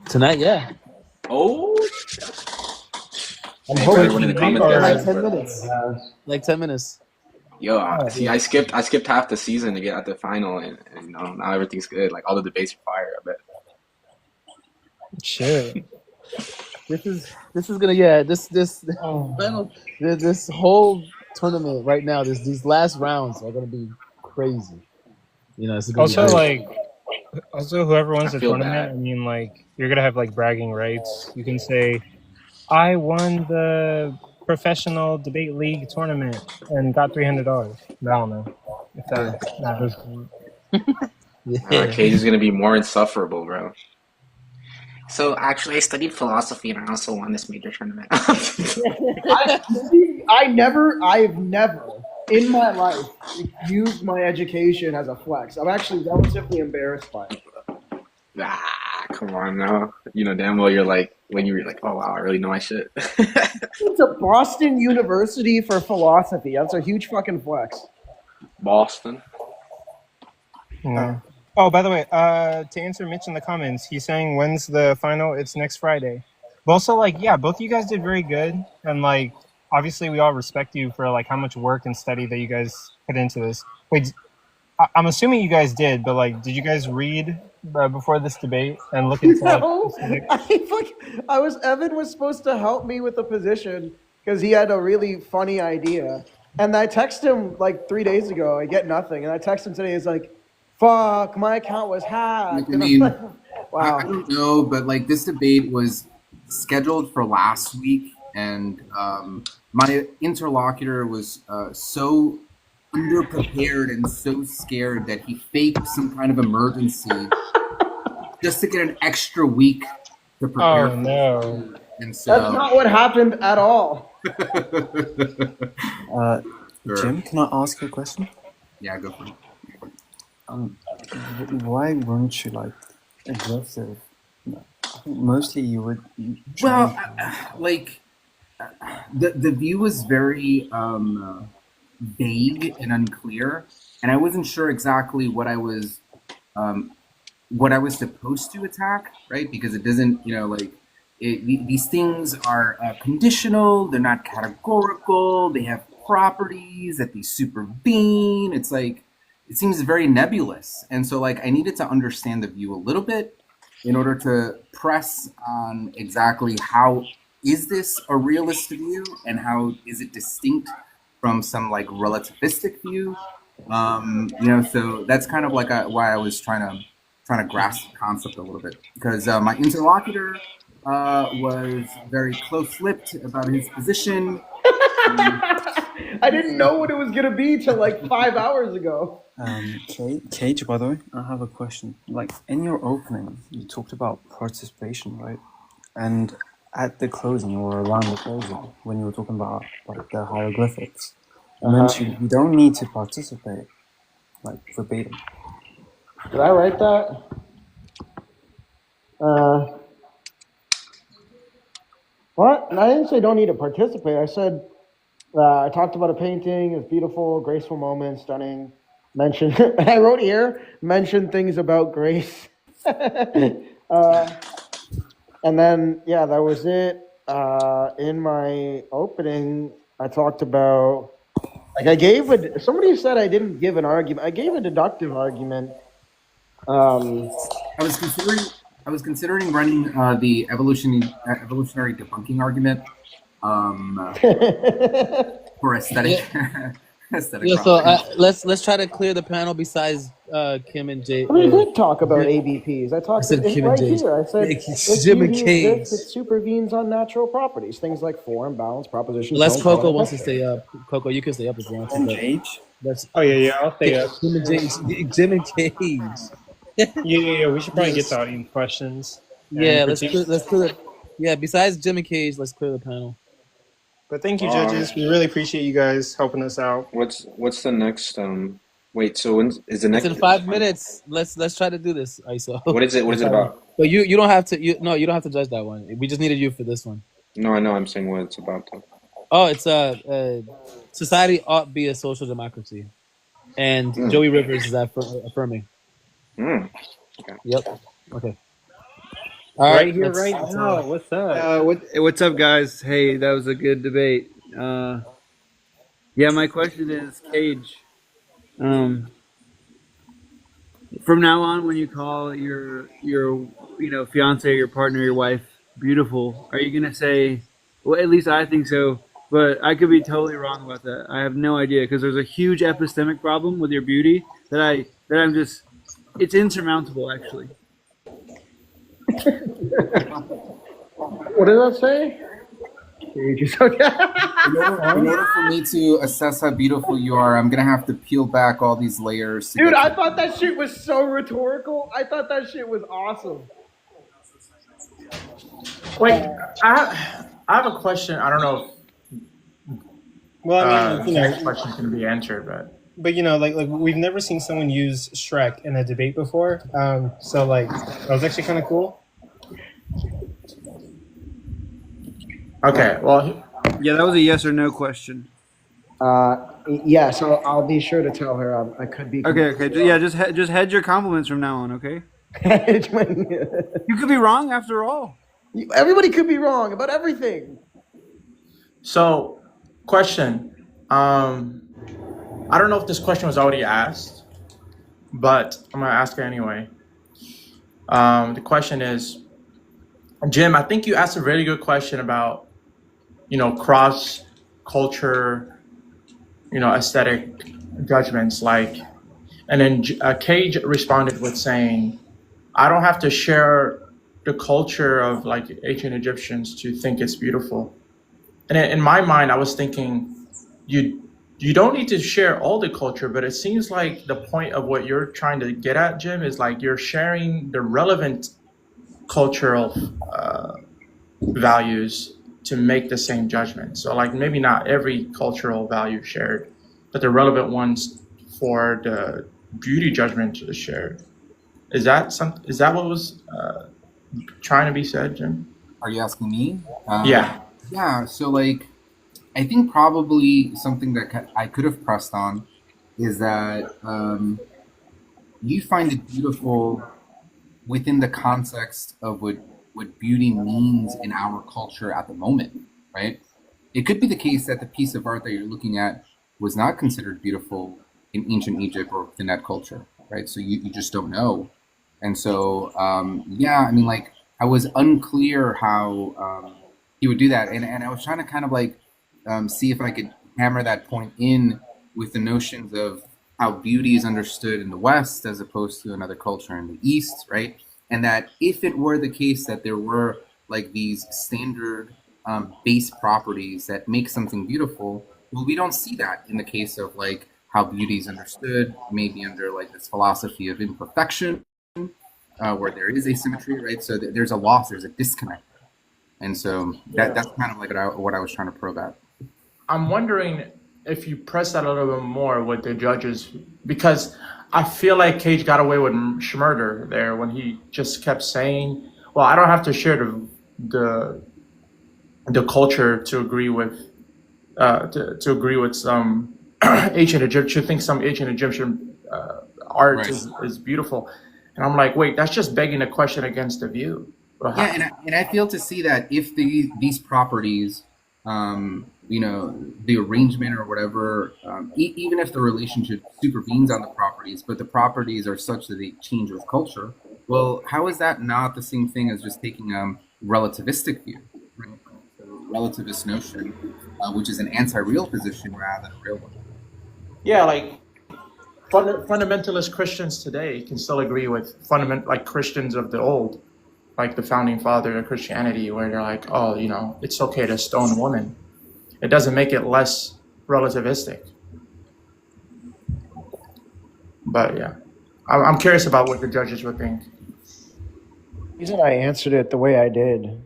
tonight. Yeah, Oh, I'm Hey, hoping everyone in the comments, like guys. 10 minutes. Like 10 minutes. yo, see, I skipped half the season to get at the final, and you know, now everything's good. Like all the debates are fire. I bet. shit. This is gonna final this whole tournament right now. These last rounds are gonna be crazy. You know, it's gonna Also, be like, whoever wins I the feel tournament, bad. I mean, like, you're gonna have like bragging rights. You can say, "I won the professional debate league tournament and got $300." But I don't know if that matters. Kayj is gonna be more insufferable, bro. So actually, I studied philosophy, and I also won this major tournament. I've never in my life used my education as a flex. I'm actually relatively embarrassed by it. Come on now. You know damn well you're like when you were like, oh wow, I really know my shit. It's a Boston University for philosophy. That's a huge fucking flex. Boston. Yeah. Oh, by the way, to answer Mitch in the comments, he's saying when's the final? It's next Friday. But also, like, yeah, both of you guys did very good, and like, obviously, we all respect you for like how much work and study that you guys put into this. Wait, I'm assuming you guys did, but like, did you guys read before this debate and look into No, Evan was supposed to help me with the position because he had a really funny idea, and I texted him like 3 days ago. I get nothing, and I text him today. He's like, "Fuck, my account was hacked." I And I'm mean, like, wow. I don't know, but like this debate was scheduled for last week, and my interlocutor was so underprepared and so scared that he faked some kind of emergency just to get an extra week to prepare. Oh no! And so That's not what happened at all. Sure. Jim, can I ask you a question? Yeah, go for it. Why weren't you like aggressive? I think mostly you would. Well, like the view was very vague and unclear, and I wasn't sure exactly what I was supposed to attack, right? Because it doesn't, you know, like these things are conditional. They're not categorical. They have properties that they supervene. It's like it seems very nebulous, and so like I needed to understand the view a little bit in order to press on exactly how is this a realist view and how is it distinct from some like relativistic view. You know, so that's kind of like why I was trying to grasp the concept a little bit, because my interlocutor was very close-lipped about his position. I didn't know what it was gonna be till like 5 hours ago. Kayj, by the way, I have a question. Like in your opening, you talked about participation, right? And at the closing, or around the closing, when you were talking about like the hieroglyphics, you mentioned you don't need to participate, like verbatim. Did I write that? What? I didn't say don't need to participate. I said I talked about a painting. It's beautiful, graceful moment, stunning. Mentioned. I wrote here. Mentioned things about grace. And then yeah, that was it. In my opening, I talked about Like somebody said I didn't give an argument. I gave a deductive argument. I was considering running the evolutionary debunking argument for aesthetic. Aesthetic Yeah, so properties. let's try to clear the panel. Besides Kim and Jay, We did talk about ABPs. I I talked said Kim and right Jay. here. I said if Jim and beauty Kayj. exists, it supervenes on natural properties, things like form, balance, proposition. Unless tone, color, Coco and wants to texture. stay up. Coco, you can stay up if you want to. And But Kayj. that's Oh yeah, I'll stay up. Jim and Kayj. Yeah. We should probably get to audience questions. Yeah, and let's critiques. clear the. Yeah, besides Jim and Kayj, let's clear the panel. But thank you, judges. We really appreciate you guys helping us out. What's the next? Wait. So when is the It's next? in 5 minutes. Let's try to do this, ISO. What is it? What is it about? But you don't have to. You don't have to judge that one. We just needed you for this one. No, I know. I'm saying what it's about. Though. Oh, it's society ought be a social democracy, and Joey Rivers is affirming. Okay. Yep. Okay. All right. Right here, right now. What's up? What's up, guys? Hey, that was a good debate. Yeah, my question is, Kayj. From now on, when you call your fiance, your partner, your wife beautiful, are you gonna say? Well, at least I think so, but I could be totally wrong about that. I have no idea because there's a huge epistemic problem with your beauty that I'm just. It's insurmountable, actually. What did that say? In order for me to assess how beautiful you are, I'm gonna have to peel back all these layers. Dude, I thought that shit was so rhetorical. I thought that shit was awesome. Wait, I have a question. I don't know Well, I mean, if the next question can be answered, but like we've never seen someone use Shrek in a debate before. So like that was actually kind of cool. okay. Well, Yeah, that was a yes or no question. Yeah, so I'll be sure to tell her I could be. Okay. Yeah, just hedge your compliments from now on, okay? You could be wrong after all. Everybody could be wrong about everything. so question. I don't know if this question was already asked, but I'm gonna ask it anyway. The question is, Jim, I think you asked a really good question about, cross culture, aesthetic judgments, and then Kayj responded with saying, I don't have to share the culture of like ancient Egyptians to think it's beautiful. And in my mind, I was thinking, you don't need to share all the culture, but it seems like the point of what you're trying to get at, Jim, is like you're sharing the relevant cultural values to make the same judgment. So like maybe not every cultural value shared, but the relevant ones for the beauty judgment is shared. Is that what was trying to be said, Jim? Are you asking me? Yeah. Yeah. So like, I think probably something that I could have pressed on is that you find it beautiful within the context of what beauty means in our culture at the moment, right? It could be the case that the piece of art that you're looking at was not considered beautiful in ancient Egypt or within that culture, right? So you just don't know. And so, yeah, I mean, like, I was unclear how he would do that. And I was trying to kind of like see if I could hammer that point in with the notions of how beauty is understood in the West as opposed to another culture in the East, right? And that if it were the case that there were like these standard base properties that make something beautiful, well, we don't see that in the case of like how beauty is understood, maybe under like this philosophy of imperfection, where there is asymmetry, right? So there's a loss, there's a disconnect. And so that's kind of like what I was trying to probe at. I'm wondering if you press that a little bit more with the judges, because I feel like Kayj got away with Schmurder there when he just kept saying, well, I don't have to share the culture to agree with to agree with some ancient Egyptian, think some ancient Egyptian art Right. is beautiful. And I'm like, wait, that's just begging a question against the view. Well, Yeah, and I feel to see that if these properties the arrangement or whatever, even if the relationship supervenes on the properties, but the properties are such that they change with culture, well, how is that not the same thing as just taking a relativistic view, right? So relativist notion, which is an anti-real position rather than a real one. Yeah, like fundamentalist Christians today can still agree with like Christians of the old, like the founding father of Christianity, where they're like, oh, it's okay to stone a woman. It doesn't make it less relativistic. But yeah, I'm curious about what the judges would think. The reason I answered it the way I did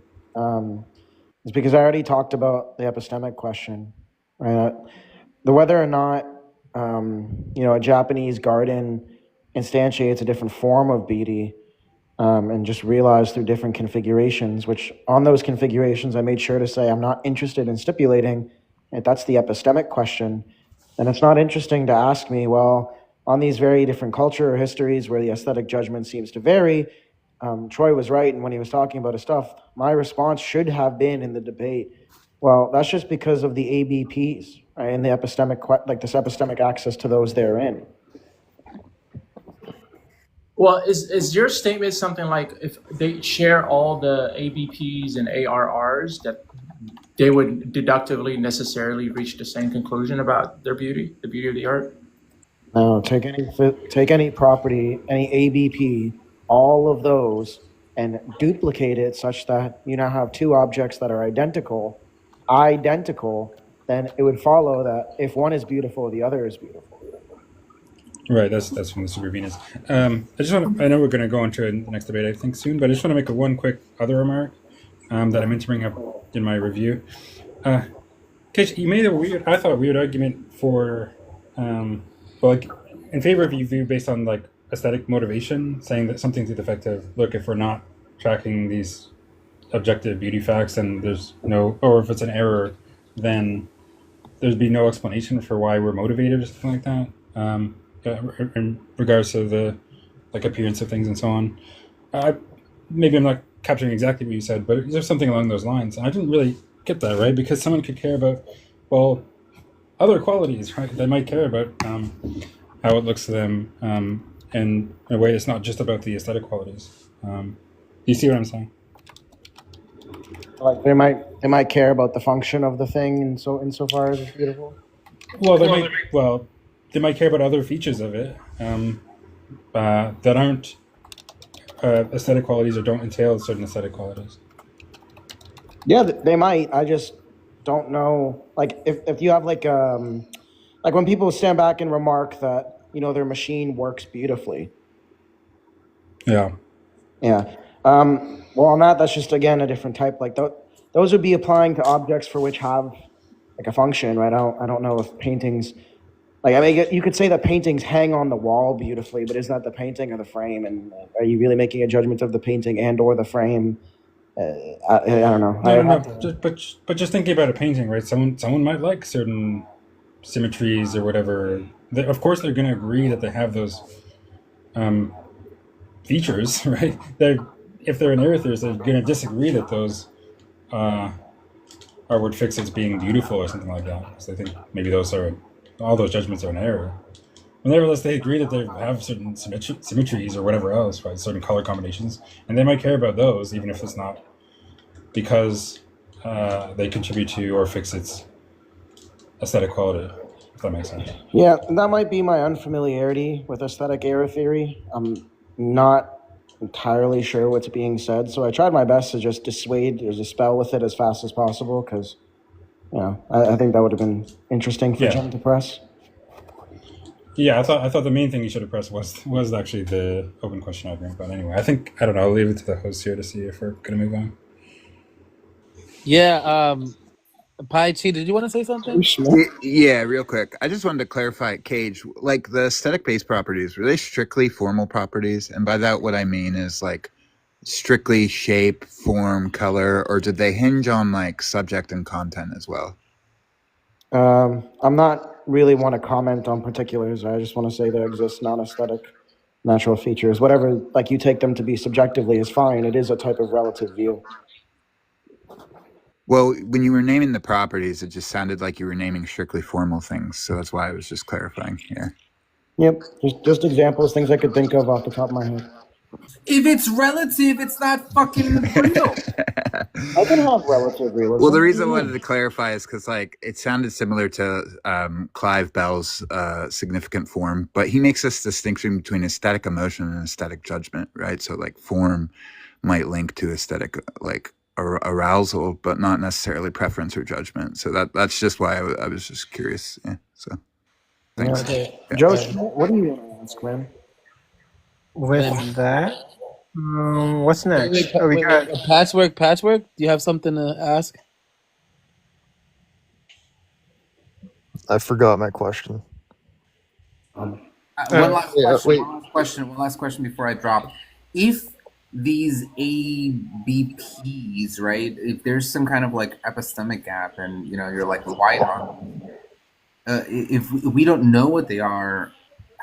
is because I already talked about the epistemic question, right? The whether or not a Japanese garden instantiates a different form of beauty, and just realized through different configurations, which on those configurations I made sure to say I'm not interested in stipulating if that's the epistemic question. And it's not interesting to ask me, well, on these very different culture or histories where the aesthetic judgment seems to vary, Troy was right, and when he was talking about his stuff, my response should have been in the debate, well, that's just because of the ABPs, right, and the epistemic, like this epistemic access to those therein. Well, is your statement something like if they share all the ABPs and ARRs that they would deductively necessarily reach the same conclusion about their beauty, the beauty of the art? No, take any property, any ABP, all of those, and duplicate it such that you now have two objects that are identical, then it would follow that if one is beautiful, the other is beautiful. Right, that's from the super Venus. I know we're going to go into the next debate, I think, soon, but I just want to make one quick other remark that I meant to bring up in my review. Kayj, you made a weird argument for, in favor of your view based on like aesthetic motivation, saying that something to the effect of, look, if we're not tracking these objective beauty facts, and there's or if it's an error, then there'd be no explanation for why we're motivated or something like that. In regards to the appearance of things and so on. Maybe I'm not capturing exactly what you said, but there's something along those lines. I didn't really get that, right? Because someone could care about, other qualities, right? They might care about how it looks to them in a way that's not just about the aesthetic qualities. You see what I'm saying? Like they might care about the function of the thing, and insofar as it's beautiful. They might care about other features of it that aren't aesthetic qualities or don't entail certain aesthetic qualities. Yeah, they might. I just don't know. Like if you have like when people stand back and remark that their machine works beautifully. Yeah. Yeah. Well, on that's just again a different type. Like those would be applying to objects for which have like a function, right? I don't know if paintings. You could say that paintings hang on the wall beautifully, but is that the painting or the frame? And are you really making a judgment of the painting and or the frame? I don't know. No. But just thinking about a painting, right? Someone might like certain symmetries or whatever. Of course, they're going to agree that they have those features, right? If they're an atheist, they're going to disagree that those are what fixes being beautiful or something like that. So I think maybe all those judgments are an error. But nevertheless, they agree that they have certain symmetries or whatever else, right? Certain color combinations, and they might care about those, even if it's not because they contribute to or fix its aesthetic quality. If that makes sense. Yeah, that might be my unfamiliarity with aesthetic error theory. I'm not entirely sure what's being said, so I tried my best to just dissuade or dispel with it as fast as possible because. I think that would have been interesting for Jim to press. Yeah, I thought the main thing you should have pressed was actually the open question argument. But anyway, I don't know. I'll leave it to the host here to see if we're going to move on. Yeah, Pai Chi, did you want to say something? Yeah, real quick. I just wanted to clarify, Kayj, like the aesthetic-based properties, were they strictly formal properties? And by that, what I mean is like strictly shape, form, color, or did they hinge on like subject and content as well? I'm not really want to comment on particulars. I just want to say there exist non-aesthetic natural features. Whatever you take them to be subjectively is fine. It is a type of relative view. Well, when you were naming the properties, it just sounded like you were naming strictly formal things. So that's why I was just clarifying here. Yep, just examples, things I could think of off the top of my head. If it's relative, it's not fucking real. I can have relative realism. Well, the reason I wanted to clarify is because like it sounded similar to Clive Bell's significant form, but he makes this distinction between aesthetic emotion and aesthetic judgment, right? So like form might link to aesthetic like arousal, but not necessarily preference or judgment. So that's just why I was just curious. Yeah. So thanks. Okay. Joe, what do you want to ask, man? With that, what's next? We got Patchwork. Do you have something to ask? I forgot my question. One last question before I drop. If these ABPs, right? If there's some kind of like epistemic gap, and you're like, why not? If we don't know what they are,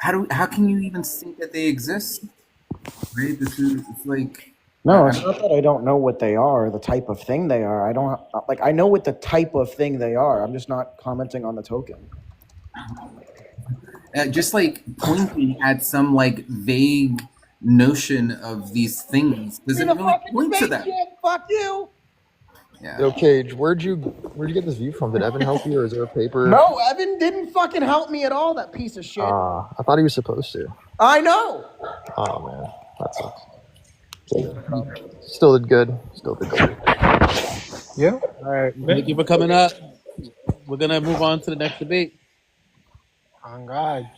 how can you even think that they exist? Right? It's like No, it's not that I don't know what they are, the type of thing they are. I know what the type of thing they are. I'm just not commenting on the token. Just like pointing at some like vague notion of these things doesn't really point to them. Fuck you. Yeah. Yo, Kayj, where'd you get this view from? Did Evan help you, or is there a paper? No, Evan didn't fucking help me at all, that piece of shit. I thought he was supposed to. I know. Oh, man. That sucks. Still did good. Yeah. All right. Thank you for coming up. We're going to move on to the next debate. On God.